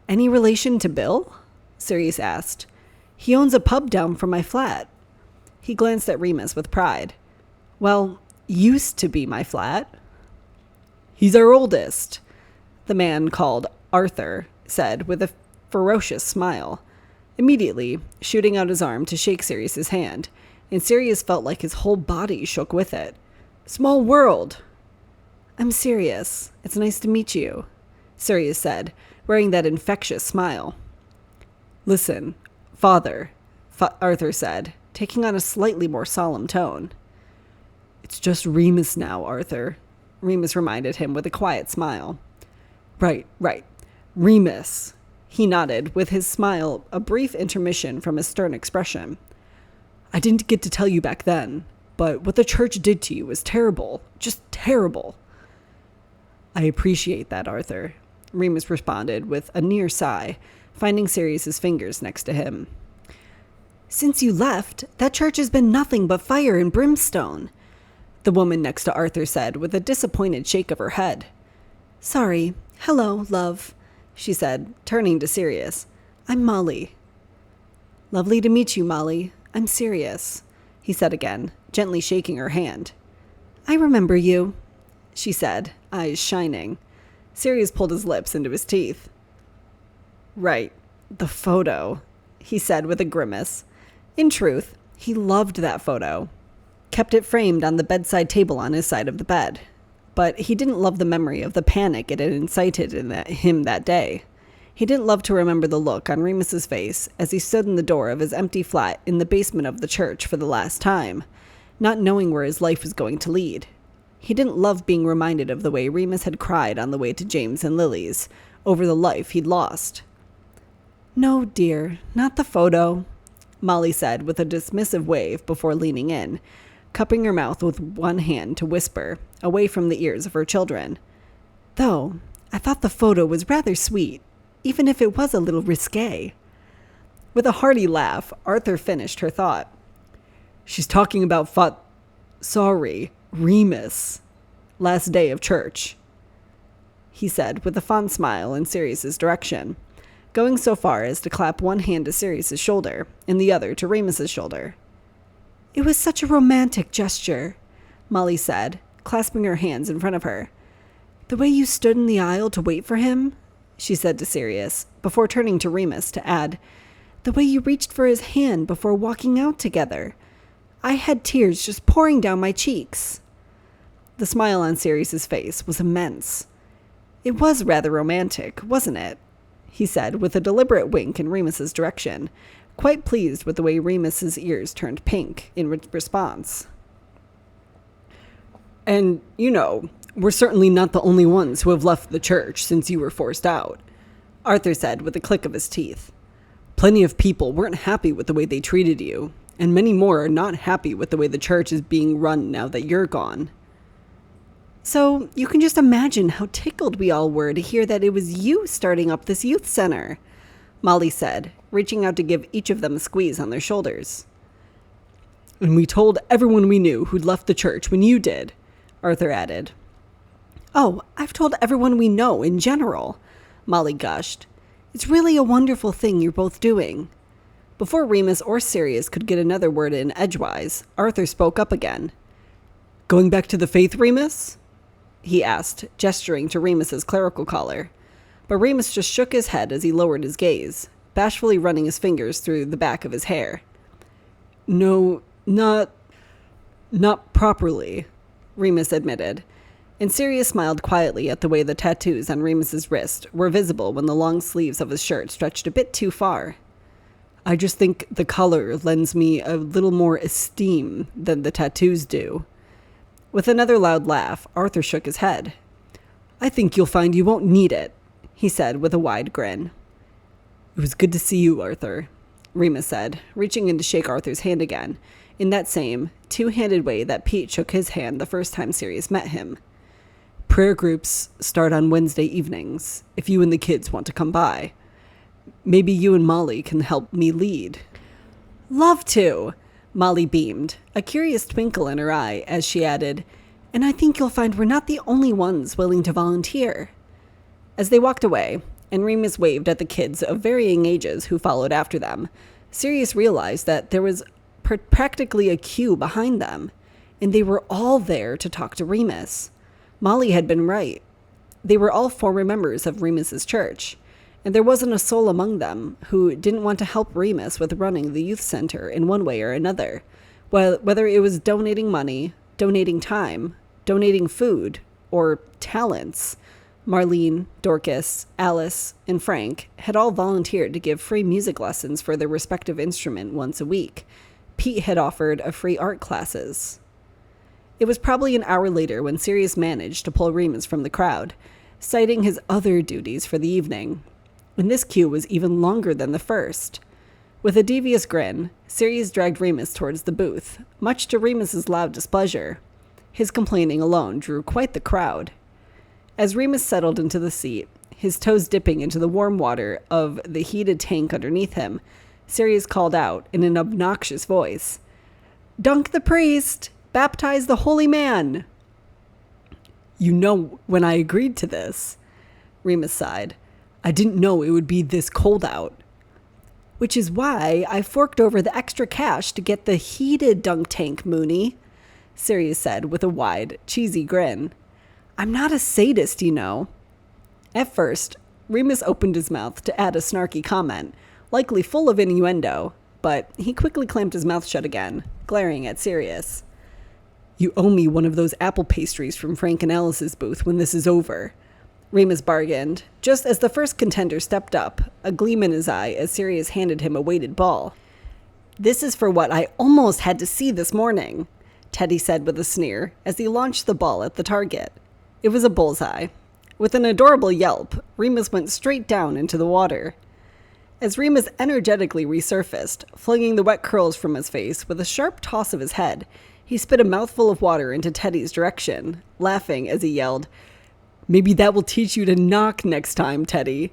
"Any relation to Bill?" Sirius asked. "He owns a pub down from my flat." He glanced at Remus with pride. "Well, used to be my flat." "He's our oldest," the man called Arthur said with a ferocious smile, immediately shooting out his arm to shake Sirius's hand, and Sirius felt like his whole body shook with it. "Small world." "I'm Sirius. It's nice to meet you," Sirius said, wearing that infectious smile. "Listen, Father," Arthur said, taking on a slightly more solemn tone. "It's just Remus now, Arthur," Remus reminded him with a quiet smile. Right. Remus." He nodded, with his smile a brief intermission from his stern expression. "I didn't get to tell you back then, but what the church did to you was terrible. Just terrible." "I appreciate that, Arthur," Remus responded with a near sigh, finding Sirius's fingers next to him. "Since you left, that church has been nothing but fire and brimstone," the woman next to Arthur said with a disappointed shake of her head. "Sorry. Hello, love," she said, turning to Sirius. "I'm Molly." "Lovely to meet you, Molly. I'm Sirius," he said again, gently shaking her hand. "I remember you," she said, eyes shining. Sirius pulled his lips into his teeth. "Right, the photo," he said with a grimace. In truth, he loved that photo. Kept it framed on the bedside table on his side of the bed. But he didn't love the memory of the panic it had incited in him that day. He didn't love to remember the look on Remus's face as he stood in the door of his empty flat in the basement of the church for the last time, not knowing where his life was going to lead. He didn't love being reminded of the way Remus had cried on the way to James and Lily's over the life he'd lost. "No, dear, not the photo," Molly said with a dismissive wave before leaning in, cupping her mouth with one hand to whisper, away from the ears of her children. "Though, I thought the photo was rather sweet. even if it was a little risque. With a hearty laugh, Arthur finished her thought. She's talking about Remus. Last day of church, he said with a fond smile in Sirius's direction, going so far as to clap one hand to Sirius's shoulder and the other to Remus's shoulder. It was such a romantic gesture, Molly said, clasping her hands in front of her. The way you stood in the aisle to wait for him, she said to Sirius, before turning to Remus to add, the way you reached for his hand before walking out together. I had tears just pouring down my cheeks. The smile on Sirius's face was immense. It was rather romantic, wasn't it? He said with a deliberate wink in Remus's direction, quite pleased with the way Remus's ears turned pink in response. And, we're certainly not the only ones who have left the church since you were forced out, Arthur said with a click of his teeth. Plenty of people weren't happy with the way they treated you, and many more are not happy with the way the church is being run now that you're gone. So you can just imagine how tickled we all were to hear that it was you starting up this youth center, Molly said, reaching out to give each of them a squeeze on their shoulders. And we told everyone we knew who'd left the church when you did, Arthur added. Oh, I've told everyone we know in general, Molly gushed. It's really a wonderful thing you're both doing. Before Remus or Sirius could get another word in edgewise, Arthur spoke up again. Going back to the faith, Remus? He asked, gesturing to Remus's clerical collar. But Remus just shook his head as he lowered his gaze, bashfully running his fingers through the back of his hair. No, not properly, Remus admitted, and Sirius smiled quietly at the way the tattoos on Remus's wrist were visible when the long sleeves of his shirt stretched a bit too far. I just think the color lends me a little more esteem than the tattoos do. With another loud laugh, Arthur shook his head. I think you'll find you won't need it, he said with a wide grin. It was good to see you, Arthur, Remus said, reaching in to shake Arthur's hand again, in that same two-handed way that Pete shook his hand the first time Sirius met him. Prayer groups start on Wednesday evenings, if you and the kids want to come by. Maybe you and Molly can help me lead. Love to, Molly beamed, a curious twinkle in her eye as she added, and I think you'll find we're not the only ones willing to volunteer. As they walked away, and Remus waved at the kids of varying ages who followed after them, Sirius realized that there was practically a queue behind them, and they were all there to talk to Remus. Molly had been right. They were all former members of Remus's church, and there wasn't a soul among them who didn't want to help Remus with running the youth center in one way or another, whether it was donating money, donating time, donating food, or talents. Marlene, Dorcas, Alice, and Frank had all volunteered to give free music lessons for their respective instrument once a week. Pete had offered a free art classes. It was probably an hour later when Sirius managed to pull Remus from the crowd, citing his other duties for the evening. And this queue was even longer than the first. With a devious grin, Sirius dragged Remus towards the booth, much to Remus's loud displeasure. His complaining alone drew quite the crowd. As Remus settled into the seat, his toes dipping into the warm water of the heated tank underneath him, Sirius called out in an obnoxious voice, "Dunk the priest! Baptize the holy man!" You know, when I agreed to this, Remus sighed, I didn't know it would be this cold out. Which is why I forked over the extra cash to get the heated dunk tank, Mooney, Sirius said with a wide, cheesy grin. I'm not a sadist, you know. At first, Remus opened his mouth to add a snarky comment, likely full of innuendo, but he quickly clamped his mouth shut again, glaring at Sirius. You owe me one of those apple pastries from Frank and Alice's booth when this is over, Remus bargained, just as the first contender stepped up, a gleam in his eye as Sirius handed him a weighted ball. This is for what I almost had to see this morning, Teddy said with a sneer as he launched the ball at the target. It was a bullseye. With an adorable yelp, Remus went straight down into the water. As Remus energetically resurfaced, flinging the wet curls from his face with a sharp toss of his head, he spit a mouthful of water into Teddy's direction, laughing as he yelled, Maybe that will teach you to knock next time, Teddy.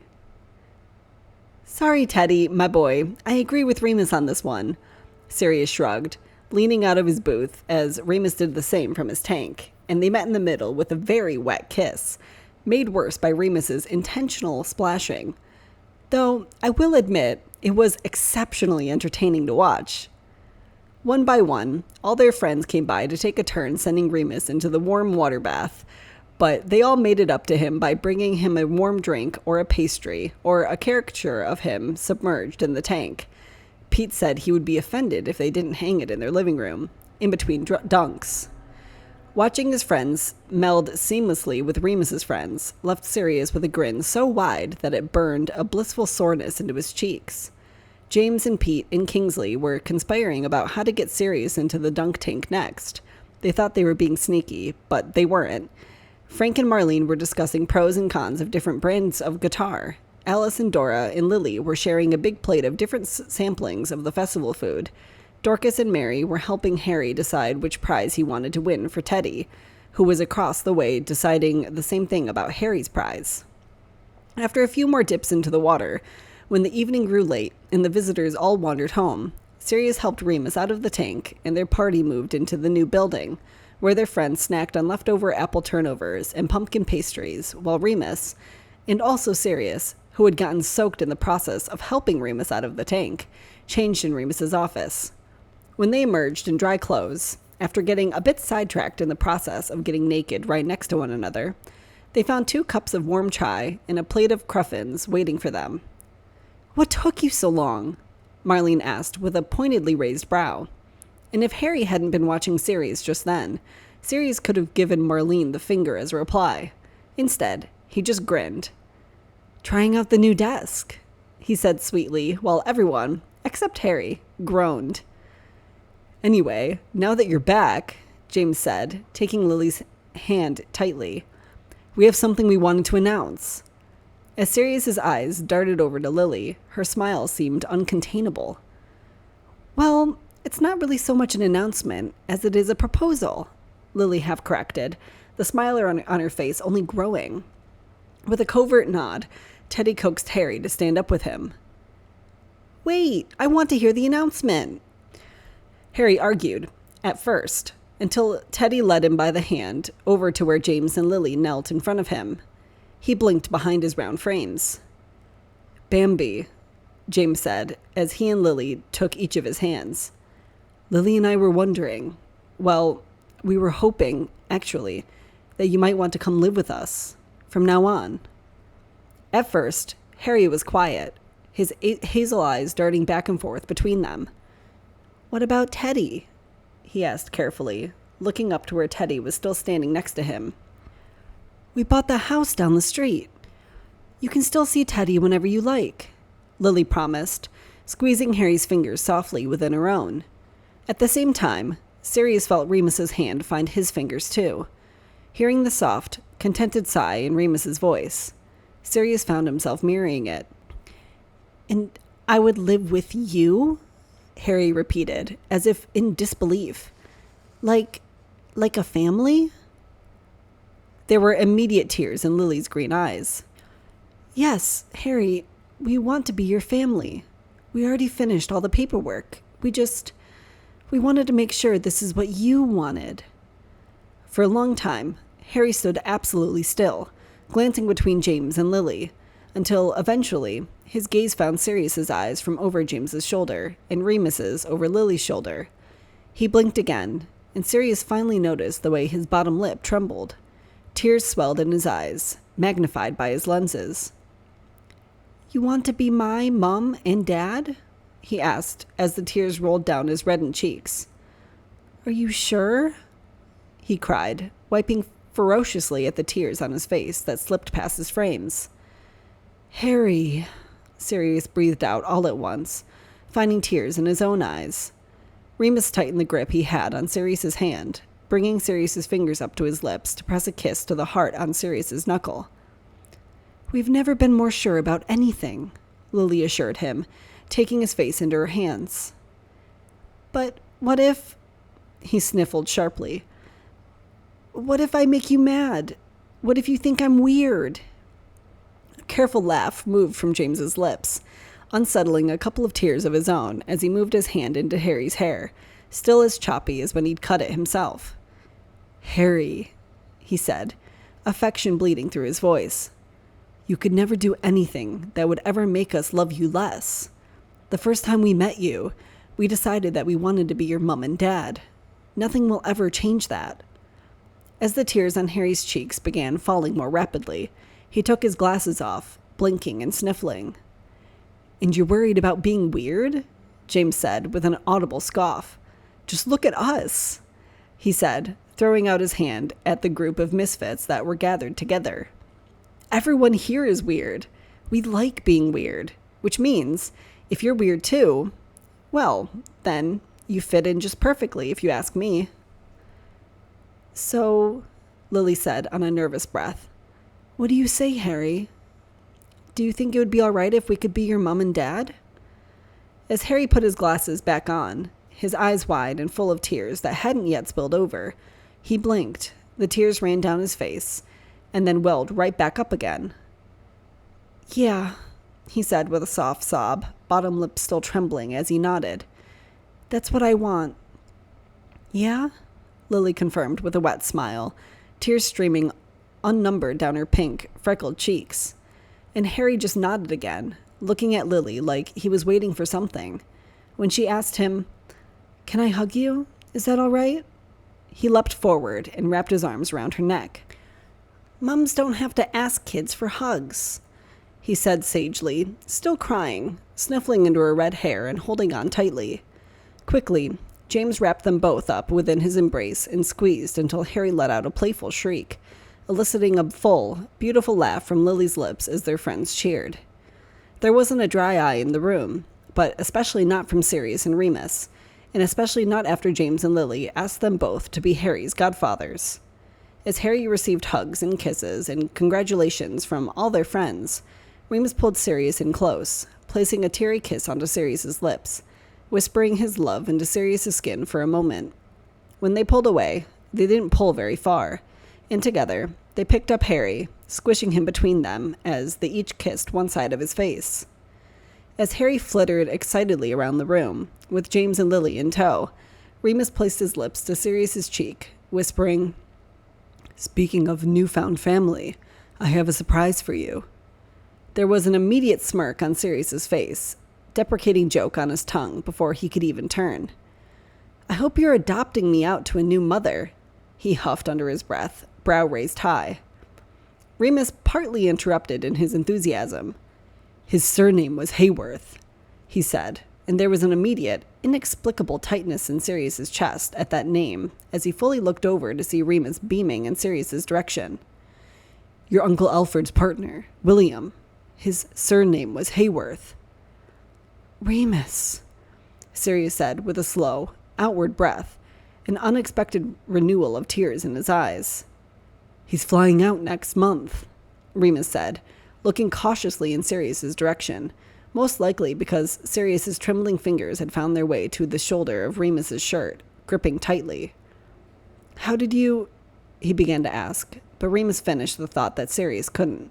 Sorry, Teddy, my boy. I agree with Remus on this one. Sirius shrugged, leaning out of his booth as Remus did the same from his tank, and they met in the middle with a very wet kiss, made worse by Remus's intentional splashing. Though, I will admit, it was exceptionally entertaining to watch. One by one, all their friends came by to take a turn sending Remus into the warm water bath, but they all made it up to him by bringing him a warm drink or a pastry or a caricature of him submerged in the tank. Pete said he would be offended if they didn't hang it in their living room, in between dunks. Watching his friends meld seamlessly with Remus's friends left Sirius with a grin so wide that it burned a blissful soreness into his cheeks. James and Pete and Kingsley were conspiring about how to get Sirius into the dunk tank next. They thought they were being sneaky, but they weren't. Frank and Marlene were discussing pros and cons of different brands of guitar. Alice and Dora and Lily were sharing a big plate of different samplings of the festival food. Dorcas and Mary were helping Harry decide which prize he wanted to win for Teddy, who was across the way deciding the same thing about Harry's prize. After a few more dips into the water, when the evening grew late and the visitors all wandered home, Sirius helped Remus out of the tank and their party moved into the new building, where their friends snacked on leftover apple turnovers and pumpkin pastries, while Remus, and also Sirius, who had gotten soaked in the process of helping Remus out of the tank, changed in Remus's office. When they emerged in dry clothes, after getting a bit sidetracked in the process of getting naked right next to one another, they found 2 cups of warm chai and a plate of cruffins waiting for them. "What took you so long?" Marlene asked with a pointedly raised brow. And if Harry hadn't been watching Sirius just then, Sirius could have given Marlene the finger as a reply. Instead, he just grinned. "Trying out the new desk," he said sweetly, while everyone, except Harry, groaned. "Anyway, now that you're back," James said, taking Lily's hand tightly, "we have something we wanted to announce." As Sirius's eyes darted over to Lily, her smile seemed uncontainable. "Well, it's not really so much an announcement as it is a proposal," Lily half corrected, the smile on her face only growing. With a covert nod, Teddy coaxed Harry to stand up with him. "Wait, I want to hear the announcement." Harry argued, at first, until Teddy led him by the hand over to where James and Lily knelt in front of him. He blinked behind his round frames. "Bambi," James said, as he and Lily took each of his hands. "Lily and I were wondering, well, we were hoping, actually, that you might want to come live with us from now on." At first, Harry was quiet, his hazel eyes darting back and forth between them. "What about Teddy?" he asked carefully, looking up to where Teddy was still standing next to him. "We bought the house down the street. You can still see Teddy whenever you like," Lily promised, squeezing Harry's fingers softly within her own. At the same time, Sirius felt Remus's hand find his fingers too. Hearing the soft, contented sigh in Remus's voice, Sirius found himself mirroring it. "And I would live with you?" Harry repeated, as if in disbelief. Like a family?" There were immediate tears in Lily's green eyes. "Yes, Harry, we want to be your family. We already finished all the paperwork. We wanted to make sure this is what you wanted." For a long time, Harry stood absolutely still, glancing between James and Lily, until eventually his gaze found Sirius's eyes from over James's shoulder and Remus's over Lily's shoulder. He blinked again, and Sirius finally noticed the way his bottom lip trembled. Tears swelled in his eyes, magnified by his lenses. "You want to be my mom and dad?" he asked as the tears rolled down his reddened cheeks. "Are you sure?" he cried, wiping ferociously at the tears on his face that slipped past his frames. "Harry," Sirius breathed out all at once, finding tears in his own eyes. Remus tightened the grip he had on Sirius's hand, bringing Sirius's fingers up to his lips to press a kiss to the heart on Sirius's knuckle. "We've never been more sure about anything," Lily assured him, taking his face into her hands. "But what if—" he sniffled sharply. "What if I make you mad? What if you think I'm weird?" A careful laugh moved from James's lips, unsettling a couple of tears of his own as he moved his hand into Harry's hair, still as choppy as when he'd cut it himself. "Harry," he said, affection bleeding through his voice. "You could never do anything that would ever make us love you less. The first time we met you, we decided that we wanted to be your mom and dad. Nothing will ever change that." As the tears on Harry's cheeks began falling more rapidly, he took his glasses off, blinking and sniffling. "And you're worried about being weird?" James said with an audible scoff. "Just look at us," he said, throwing out his hand at the group of misfits that were gathered together. "Everyone here is weird. We like being weird, which means if you're weird too, well, then you fit in just perfectly if you ask me." "So," Lily said on a nervous breath, "what do you say, Harry? Do you think it would be all right if we could be your mom and dad?" As Harry put his glasses back on, his eyes wide and full of tears that hadn't yet spilled over, he blinked, the tears ran down his face, and then welled right back up again. "Yeah," he said with a soft sob, bottom lip still trembling as he nodded. "That's what I want." "Yeah?" Lily confirmed with a wet smile, tears streaming unnumbered down her pink, freckled cheeks. And Harry just nodded again, looking at Lily like he was waiting for something. When she asked him, "Can I hug you? Is that all right?" he leapt forward and wrapped his arms around her neck. "Mums don't have to ask kids for hugs," he said sagely, still crying, sniffling into her red hair and holding on tightly. Quickly, James wrapped them both up within his embrace and squeezed until Harry let out a playful shriek, eliciting a full, beautiful laugh from Lily's lips as their friends cheered. There wasn't a dry eye in the room, but especially not from Sirius and Remus, and especially not after James and Lily asked them both to be Harry's godfathers. As Harry received hugs and kisses and congratulations from all their friends, Remus pulled Sirius in close, placing a teary kiss onto Sirius's lips, whispering his love into Sirius's skin for a moment. When they pulled away, they didn't pull very far, and together, they picked up Harry, squishing him between them as they each kissed one side of his face. As Harry flittered excitedly around the room, with James and Lily in tow, Remus placed his lips to Sirius's cheek, whispering, "Speaking of newfound family, I have a surprise for you." There was an immediate smirk on Sirius's face, deprecating joke on his tongue before he could even turn. "I hope you're adopting me out to a new mother," he huffed under his breath, brow raised high. Remus partly interrupted in his enthusiasm. "His surname was Hayworth," he said, and there was an immediate, inexplicable tightness in Sirius's chest at that name as he fully looked over to see Remus beaming in Sirius's direction. "Your Uncle Alfred's partner, William. His surname was Hayworth." "Remus," Sirius said with a slow, outward breath, an unexpected renewal of tears in his eyes. "He's flying out next month," Remus said, looking cautiously in Sirius's direction, most likely because Sirius's trembling fingers had found their way to the shoulder of Remus's shirt, gripping tightly. "How did you—" he began to ask, but Remus finished the thought that Sirius couldn't.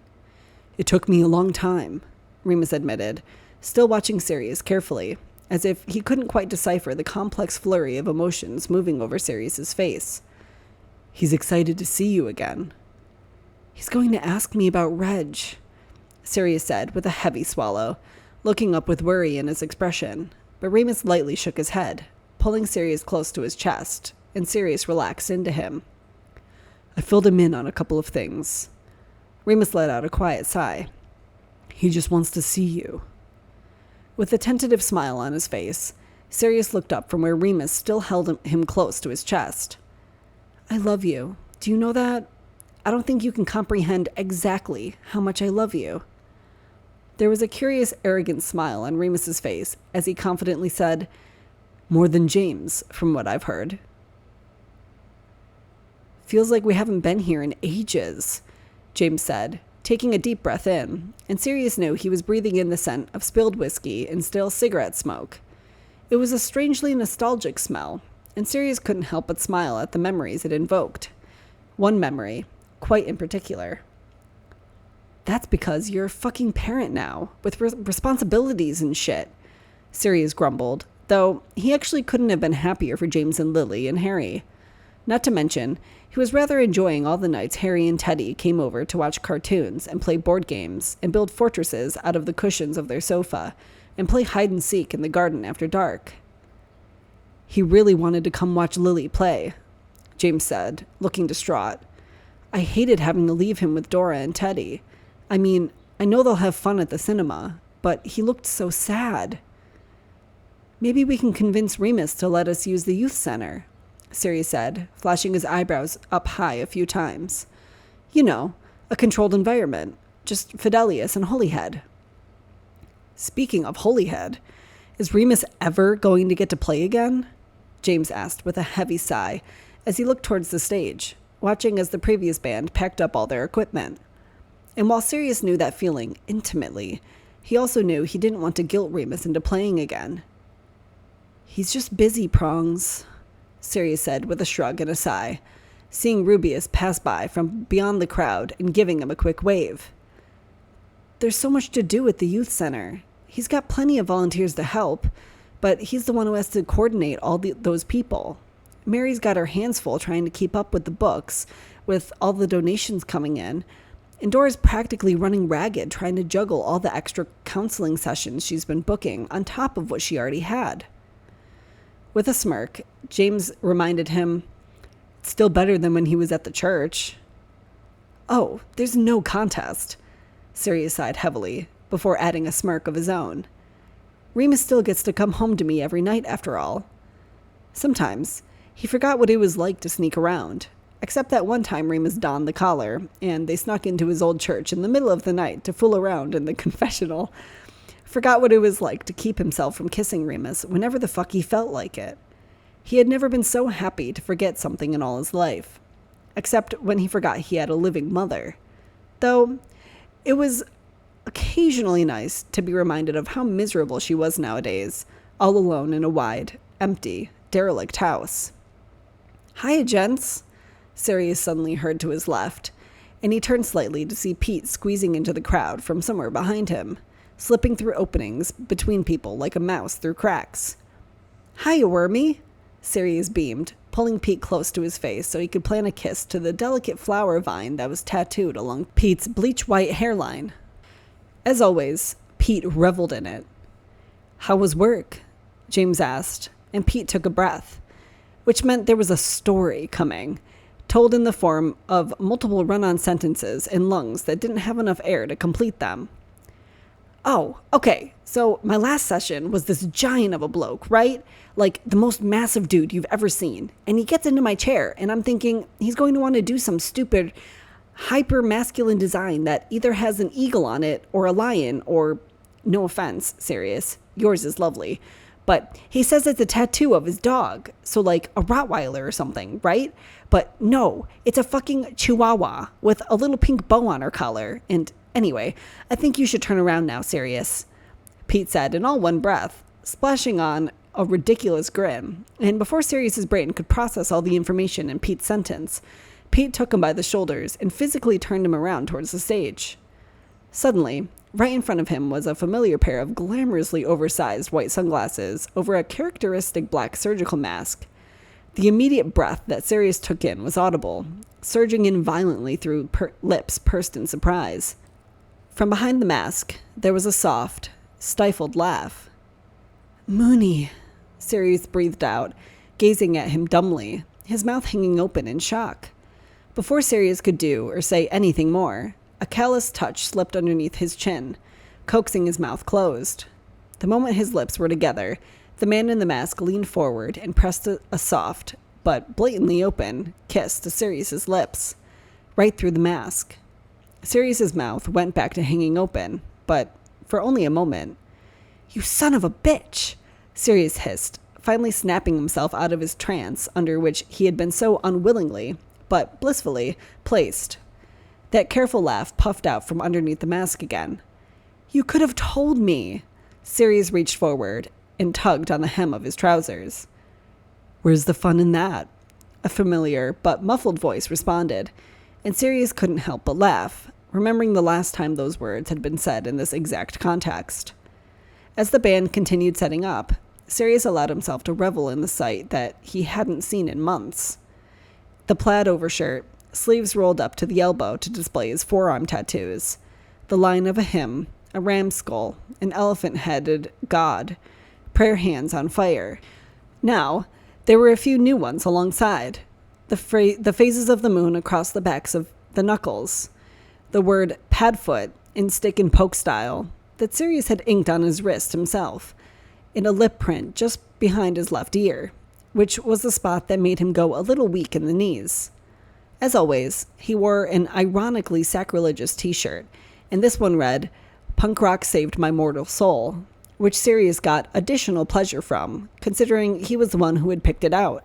"It took me a long time," Remus admitted, still watching Sirius carefully, as if he couldn't quite decipher the complex flurry of emotions moving over Sirius's face. "He's excited to see you again." "He's going to ask me about Reg," Sirius said with a heavy swallow, looking up with worry in his expression, but Remus lightly shook his head, pulling Sirius close to his chest, and Sirius relaxed into him. "I filled him in on a couple of things." Remus let out a quiet sigh. "He just wants to see you." With a tentative smile on his face, Sirius looked up from where Remus still held him close to his chest. "I love you. Do you know that? I don't think you can comprehend exactly how much I love you." There was a curious, arrogant smile on Remus's face as he confidently said, "More than James, from what I've heard." "Feels like we haven't been here in ages," James said, taking a deep breath in, and Sirius knew he was breathing in the scent of spilled whiskey and stale cigarette smoke. It was a strangely nostalgic smell, and Sirius couldn't help but smile at the memories it invoked. One memory, quite in particular. That's because you're a fucking parent now, with responsibilities and shit, Sirius grumbled, though he actually couldn't have been happier for James and Lily and Harry. Not to mention, he was rather enjoying all the nights Harry and Teddy came over to watch cartoons and play board games and build fortresses out of the cushions of their sofa and play hide and seek in the garden after dark. He really wanted to come watch Lily play, James said, looking distraught. I hated having to leave him with Dora and Teddy. I mean, I know they'll have fun at the cinema, but he looked so sad. Maybe we can convince Remus to let us use the youth center, Sirius said, flashing his eyebrows up high a few times. You know, a controlled environment, just Fidelius and Holyhead. Speaking of Holyhead, is Remus ever going to get to play again? James asked with a heavy sigh as he looked towards the stage, watching as the previous band packed up all their equipment. And while Sirius knew that feeling intimately, he also knew he didn't want to guilt Remus into playing again. He's just busy, Prongs, Sirius said with a shrug and a sigh, seeing Rubeus pass by from beyond the crowd and giving him a quick wave. There's so much to do at the youth center. He's got plenty of volunteers to help, but he's the one who has to coordinate all those people. Mary's got her hands full trying to keep up with the books, with all the donations coming in, and Dora's practically running ragged trying to juggle all the extra counseling sessions she's been booking on top of what she already had. With a smirk, James reminded him, it's still better than when he was at the church. Oh, there's no contest, Sirius sighed heavily, before adding a smirk of his own. Remus still gets to come home to me every night, after all. Sometimes, he forgot what it was like to sneak around, except that one time Remus donned the collar, and they snuck into his old church in the middle of the night to fool around in the confessional. Forgot what it was like to keep himself from kissing Remus whenever the fuck he felt like it. He had never been so happy to forget something in all his life, except when he forgot he had a living mother. Though, it was occasionally nice to be reminded of how miserable she was nowadays, all alone in a wide, empty, derelict house. Hiya, gents, Sirius suddenly heard to his left, and he turned slightly to see Pete squeezing into the crowd from somewhere behind him, slipping through openings between people like a mouse through cracks. Hiya, Wormy, Sirius beamed, pulling Pete close to his face so he could plant a kiss to the delicate flower vine that was tattooed along Pete's bleach-white hairline. As always, Pete reveled in it. How was work? James asked, and Pete took a breath, which meant there was a story coming, told in the form of multiple run-on sentences in lungs that didn't have enough air to complete them. Oh, okay, so my last session was this giant of a bloke, right? Like the most massive dude you've ever seen. And he gets into my chair, and I'm thinking he's going to want to do some stupid hyper-masculine design that either has an eagle on it or a lion or, no offense, Sirius, yours is lovely, but he says it's a tattoo of his dog, so like a Rottweiler or something, right? But no, it's a fucking Chihuahua with a little pink bow on her collar. And anyway, I think you should turn around now, Sirius, Pete said in all one breath, splashing on a ridiculous grin. And before Sirius's brain could process all the information in Pete's sentence, Pete took him by the shoulders and physically turned him around towards the stage. Suddenly, right in front of him was a familiar pair of glamorously oversized white sunglasses over a characteristic black surgical mask. The immediate breath that Sirius took in was audible, surging in violently through lips pursed in surprise. From behind the mask, there was a soft, stifled laugh. Mooney, Sirius breathed out, gazing at him dumbly, his mouth hanging open in shock. Before Sirius could do or say anything more, a callous touch slipped underneath his chin, coaxing his mouth closed. The moment his lips were together, the man in the mask leaned forward and pressed a soft, but blatantly open, kiss to Sirius's lips, right through the mask. Sirius's mouth went back to hanging open, but for only a moment. You son of a bitch, Sirius hissed, finally snapping himself out of his trance under which he had been so unwillingly, but blissfully, placed. That careful laugh puffed out from underneath the mask again. You could have told me. Sirius reached forward and tugged on the hem of his trousers. Where's the fun in that? A familiar but muffled voice responded, and Sirius couldn't help but laugh, remembering the last time those words had been said in this exact context. As the band continued setting up, Sirius allowed himself to revel in the sight that he hadn't seen in months. The plaid overshirt, sleeves rolled up to the elbow to display his forearm tattoos, the line of a hymn, a ram skull, an elephant-headed god, prayer hands on fire. Now, there were a few new ones alongside. The phases of the moon across the backs of the knuckles. The word padfoot in stick and poke style that Sirius had inked on his wrist himself, in a lip print just behind his left ear, which was the spot that made him go a little weak in the knees. As always, he wore an ironically sacrilegious t-shirt, and this one read, "Punk rock saved my mortal soul," which Sirius got additional pleasure from, considering he was the one who had picked it out.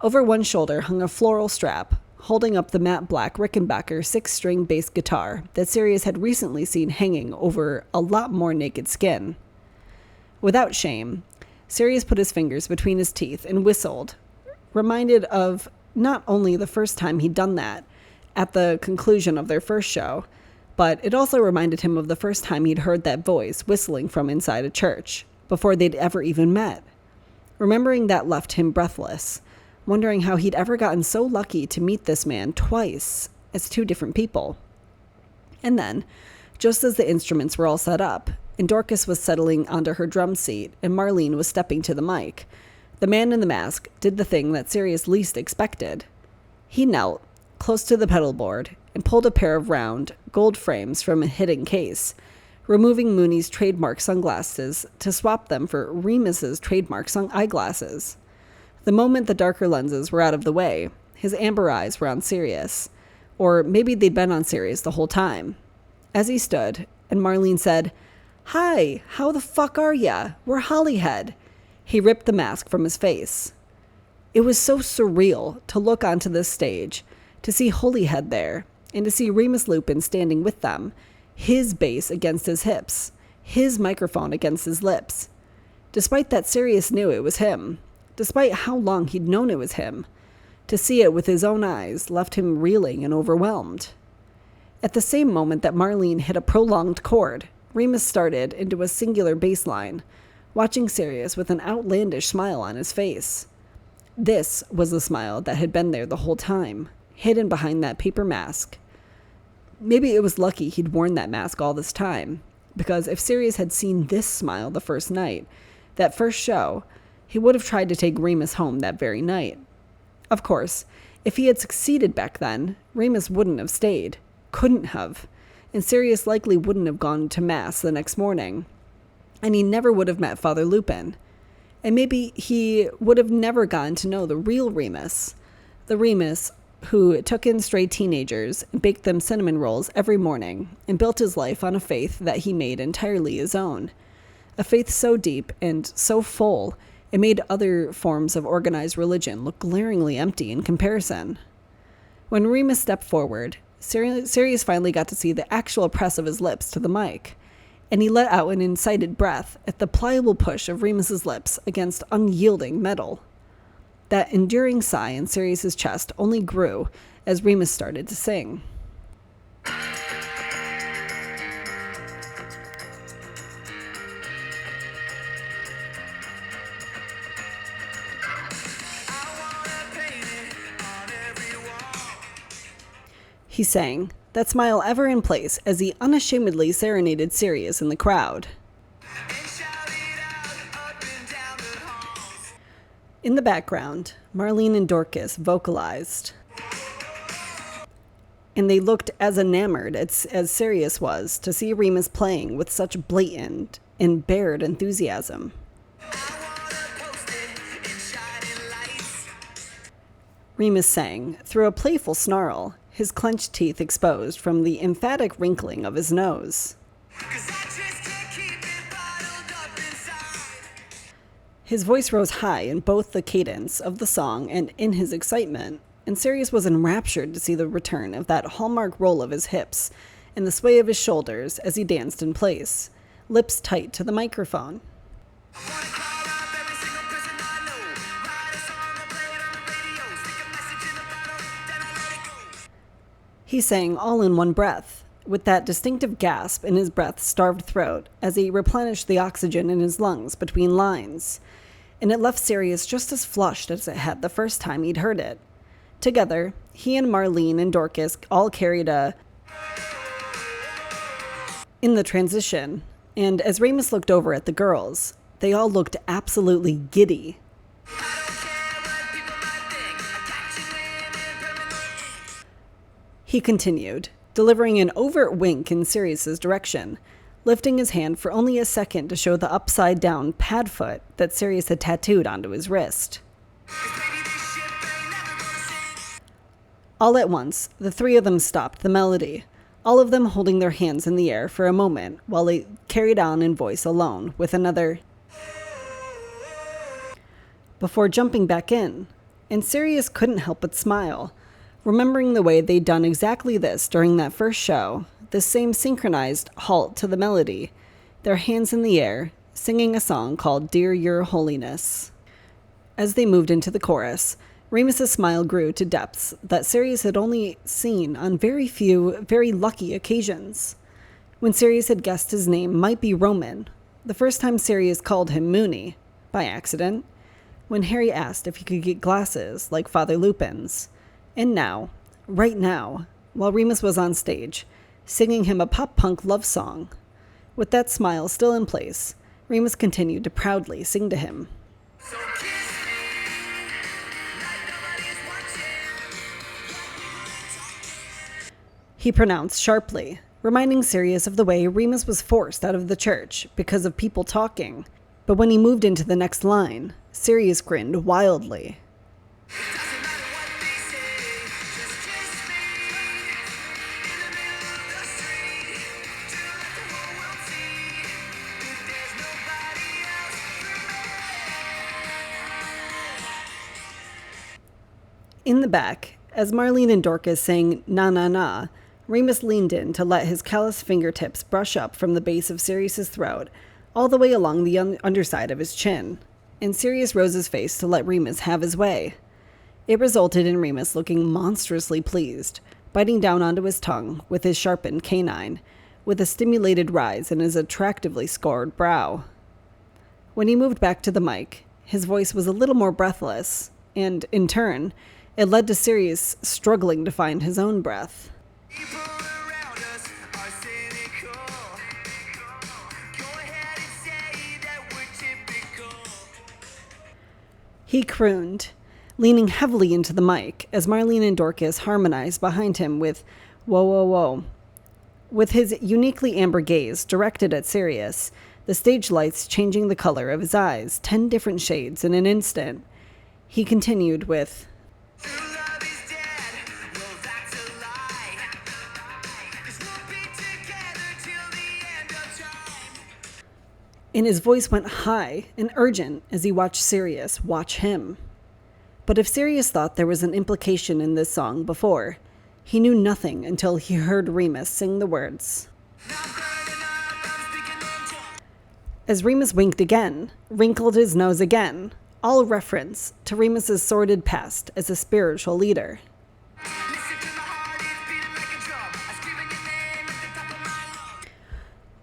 Over one shoulder hung a floral strap, holding up the matte black Rickenbacker 6-string bass guitar that Sirius had recently seen hanging over a lot more naked skin. Without shame, Sirius put his fingers between his teeth and whistled, reminded of not only the first time he'd done that, at the conclusion of their first show, but it also reminded him of the first time he'd heard that voice whistling from inside a church, before they'd ever even met. Remembering that left him breathless, wondering how he'd ever gotten so lucky to meet this man twice as two different people. And then, just as the instruments were all set up, and Dorcas was settling onto her drum seat and Marlene was stepping to the mic, the man in the mask did the thing that Sirius least expected. He knelt, close to the pedal board, and pulled a pair of round, gold frames from a hidden case, removing Mooney's trademark sunglasses to swap them for Remus's trademark eyeglasses. The moment the darker lenses were out of the way, his amber eyes were on Sirius, or maybe they'd been on Sirius the whole time. As he stood, and Marlene said, "Hi, how the fuck are ya? We're Hollyhead." He ripped the mask from his face. It was so surreal to look onto this stage, to see Holyhead there, and to see Remus Lupin standing with them, his bass against his hips, his microphone against his lips. Despite that Sirius knew it was him, despite how long he'd known it was him, to see it with his own eyes left him reeling and overwhelmed. At the same moment that Marlene hit a prolonged chord, Remus started into a singular bass line, watching Sirius with an outlandish smile on his face. This was the smile that had been there the whole time, hidden behind that paper mask. Maybe it was lucky he'd worn that mask all this time, because if Sirius had seen this smile the first night, that first show, he would have tried to take Remus home that very night. Of course, if he had succeeded back then, Remus wouldn't have stayed, couldn't have, and Sirius likely wouldn't have gone to Mass the next morning, and he never would have met Father Lupin. And maybe he would have never gotten to know the real Remus, the Remus who took in stray teenagers and baked them cinnamon rolls every morning and built his life on a faith that he made entirely his own. A faith so deep and so full, it made other forms of organized religion look glaringly empty in comparison. When Remus stepped forward, Sirius finally got to see the actual press of his lips to the mic, and he let out an incited breath at the pliable push of Remus's lips against unyielding metal. That enduring sigh in Sirius's chest only grew as Remus started to sing. He sang, that smile ever in place as he unashamedly serenaded Sirius in the crowd. In the background, Marlene and Dorcas vocalized, and they looked as enamored as Sirius was to see Remus playing with such blatant and bared enthusiasm. Remus sang, through a playful snarl, his clenched teeth exposed from the emphatic wrinkling of his nose. His voice rose high in both the cadence of the song and in his excitement, and Sirius was enraptured to see the return of that hallmark roll of his hips and the sway of his shoulders as he danced in place, lips tight to the microphone. He sang all in one breath, with that distinctive gasp in his breath-starved throat as he replenished the oxygen in his lungs between lines, and it left Sirius just as flushed as it had the first time he'd heard it. Together, he and Marlene and Dorcas all carried a in the transition, and as Remus looked over at the girls, they all looked absolutely giddy. He continued, delivering an overt wink in Sirius's direction, lifting his hand for only a second to show the upside-down pad foot that Sirius had tattooed onto his wrist. All at once, the three of them stopped the melody, all of them holding their hands in the air for a moment while they carried on in voice alone with another before jumping back in, and Sirius couldn't help but smile, remembering the way they'd done exactly this during that first show, the same synchronized halt to the melody, their hands in the air, singing a song called Dear Your Holiness. As they moved into the chorus, Remus's smile grew to depths that Sirius had only seen on very few, very lucky occasions. When Sirius had guessed his name might be Roman, the first time Sirius called him Mooney, by accident, when Harry asked if he could get glasses like Father Lupin's, and now, right now, while Remus was on stage, singing him a pop-punk love song. With that smile still in place, Remus continued to proudly sing to him. He pronounced sharply, reminding Sirius of the way Remus was forced out of the church because of people talking. But when he moved into the next line, Sirius grinned wildly. In the back, as Marlene and Dorcas sang Na Na Na, Remus leaned in to let his callous fingertips brush up from the base of Sirius's throat, all the way along the underside of his chin, and Sirius rose his face to let Remus have his way. It resulted in Remus looking monstrously pleased, biting down onto his tongue with his sharpened canine, with a stimulated rise in his attractively scored brow. When he moved back to the mic, his voice was a little more breathless, and, in turn, it led to Sirius struggling to find his own breath. He crooned, leaning heavily into the mic as Marlene and Dorcas harmonized behind him with "Whoa, whoa, whoa." With his uniquely amber gaze directed at Sirius, the stage lights changing the color of his eyes 10 different shades in an instant, he continued with, and his voice went high and urgent as he watched Sirius watch him. But if Sirius thought there was an implication in this song before, he knew nothing until he heard Remus sing the words. As Remus winked again, wrinkled his nose again, all reference to Remus's sordid past as a spiritual leader.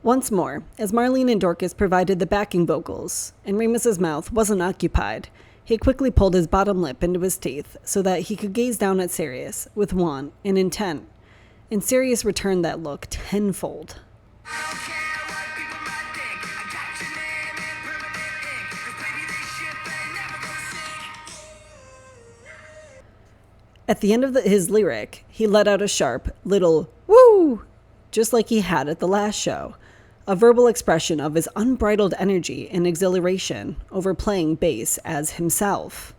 Once more, as Marlene and Dorcas provided the backing vocals, and Remus's mouth wasn't occupied, he quickly pulled his bottom lip into his teeth so that he could gaze down at Sirius with want and intent, and Sirius returned that look tenfold. At the end of his lyric, he let out a sharp little woo, just like he had at the last show, a verbal expression of his unbridled energy and exhilaration over playing bass as himself.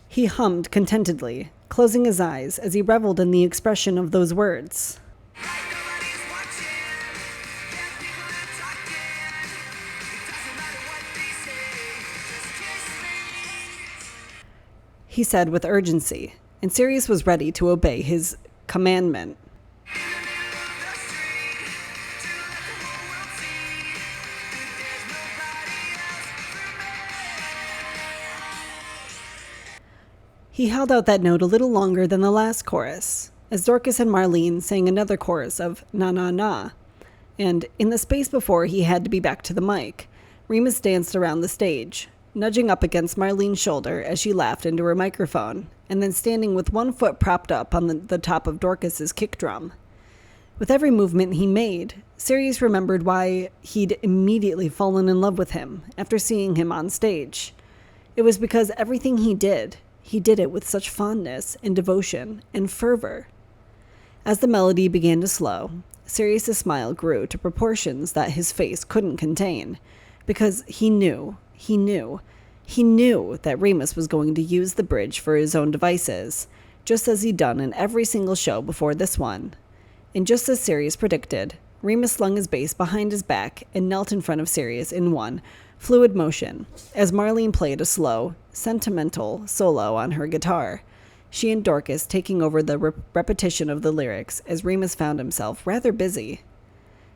He hummed contentedly, closing his eyes as he reveled in the expression of those words. He said with urgency, and Sirius was ready to obey his commandment. He held out that note a little longer than the last chorus, as Dorcas and Marlene sang another chorus of Na Na Na. And in the space before he had to be back to the mic, Remus danced around the stage, nudging up against Marlene's shoulder as she laughed into her microphone, and then standing with one foot propped up on the top of Dorcas's kick drum. With every movement he made, Sirius remembered why he'd immediately fallen in love with him after seeing him on stage. It was because everything he did it with such fondness and devotion and fervor. As the melody began to slow, Sirius's smile grew to proportions that his face couldn't contain, because he knew that Remus was going to use the bridge for his own devices, just as he'd done in every single show before this one. And just as Sirius predicted, Remus slung his bass behind his back and knelt in front of Sirius in one fluid motion, as Marlene played a slow, sentimental solo on her guitar, she and Dorcas taking over the repetition of the lyrics as Remus found himself rather busy.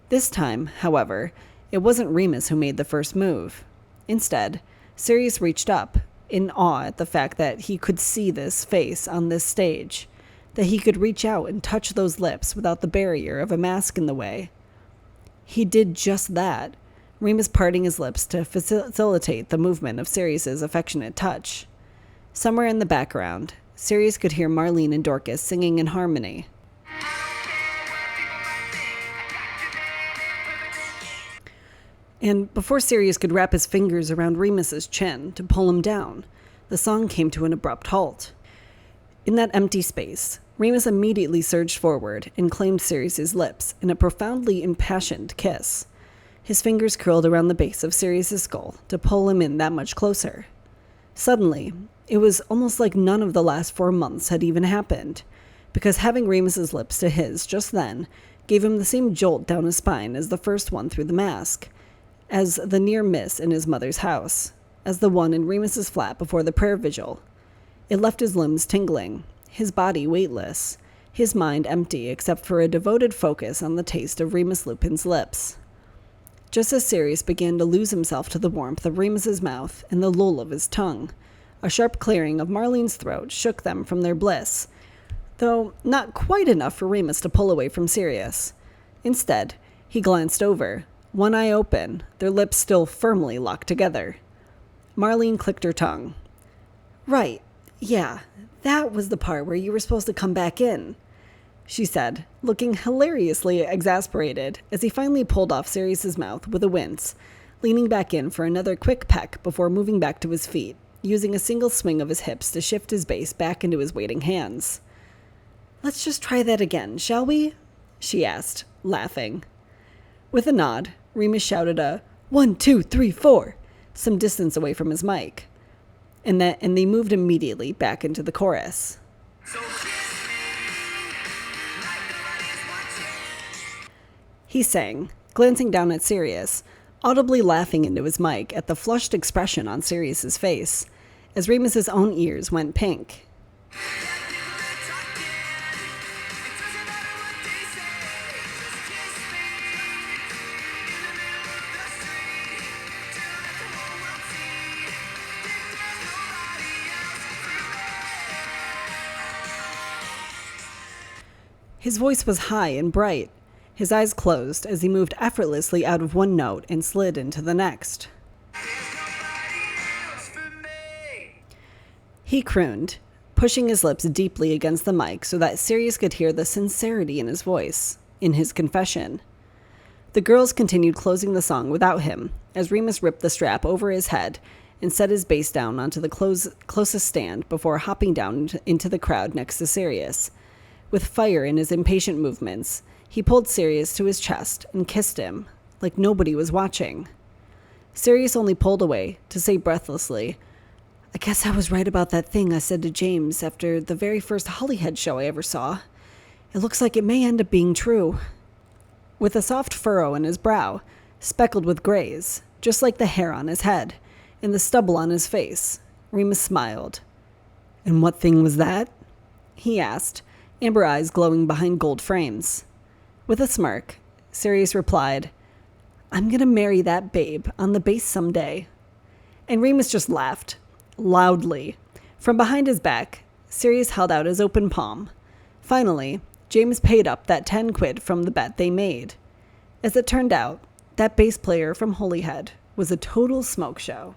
This time, however, it wasn't Remus who made the first move. Instead, Sirius reached up, in awe at the fact that he could see this face on this stage, that he could reach out and touch those lips without the barrier of a mask in the way. He did just that, Remus parting his lips to facilitate the movement of Sirius's affectionate touch. Somewhere in the background, Sirius could hear Marlene and Dorcas singing in harmony. And before Sirius could wrap his fingers around Remus's chin to pull him down, the song came to an abrupt halt. In that empty space, Remus immediately surged forward and claimed Sirius's lips in a profoundly impassioned kiss. His fingers curled around the base of Sirius's skull to pull him in that much closer. Suddenly, it was almost like none of the last 4 months had even happened, because having Remus's lips to his just then gave him the same jolt down his spine as the first one through the mask, as the near miss in his mother's house, as the one in Remus's flat before the prayer vigil. It left his limbs tingling, his body weightless, his mind empty except for a devoted focus on the taste of Remus Lupin's lips. Just as Sirius began to lose himself to the warmth of Remus's mouth and the lull of his tongue, a sharp clearing of Marlene's throat shook them from their bliss, though not quite enough for Remus to pull away from Sirius. Instead, he glanced over, one eye open, their lips still firmly locked together. Marlene clicked her tongue. "Right, yeah, that was the part where you were supposed to come back in," she said, looking hilariously exasperated as he finally pulled off Sirius's mouth with a wince, leaning back in for another quick peck before moving back to his feet, using a single swing of his hips to shift his bass back into his waiting hands. "Let's just try that again, shall we?" she asked, laughing. With a nod, Remus shouted a 1, 2, 3, 4 some distance away from his mic, and they moved immediately back into the chorus. So kiss me like nobody's watching. He sang, glancing down at Sirius, audibly laughing into his mic at the flushed expression on Sirius's face, as Remus's own ears went pink. His voice was high and bright, his eyes closed as he moved effortlessly out of one note and slid into the next. He crooned, pushing his lips deeply against the mic so that Sirius could hear the sincerity in his voice, in his confession. The girls continued closing the song without him, as Remus ripped the strap over his head and set his bass down onto the closest stand before hopping down into the crowd next to Sirius. With fire in his impatient movements, he pulled Sirius to his chest and kissed him, like nobody was watching. Sirius only pulled away to say breathlessly, "I guess I was right about that thing I said to James after the very first Hollyhead show I ever saw. It looks like it may end up being true." With a soft furrow in his brow, speckled with grays, just like the hair on his head, and the stubble on his face, Remus smiled. "And what thing was that?" he asked, amber eyes glowing behind gold frames. With a smirk, Sirius replied, "I'm gonna marry that babe on the bass someday." And Remus just laughed, loudly. From behind his back, Sirius held out his open palm. Finally, James paid up that 10 quid from the bet they made. As it turned out, that bass player from Holyhead was a total smoke show.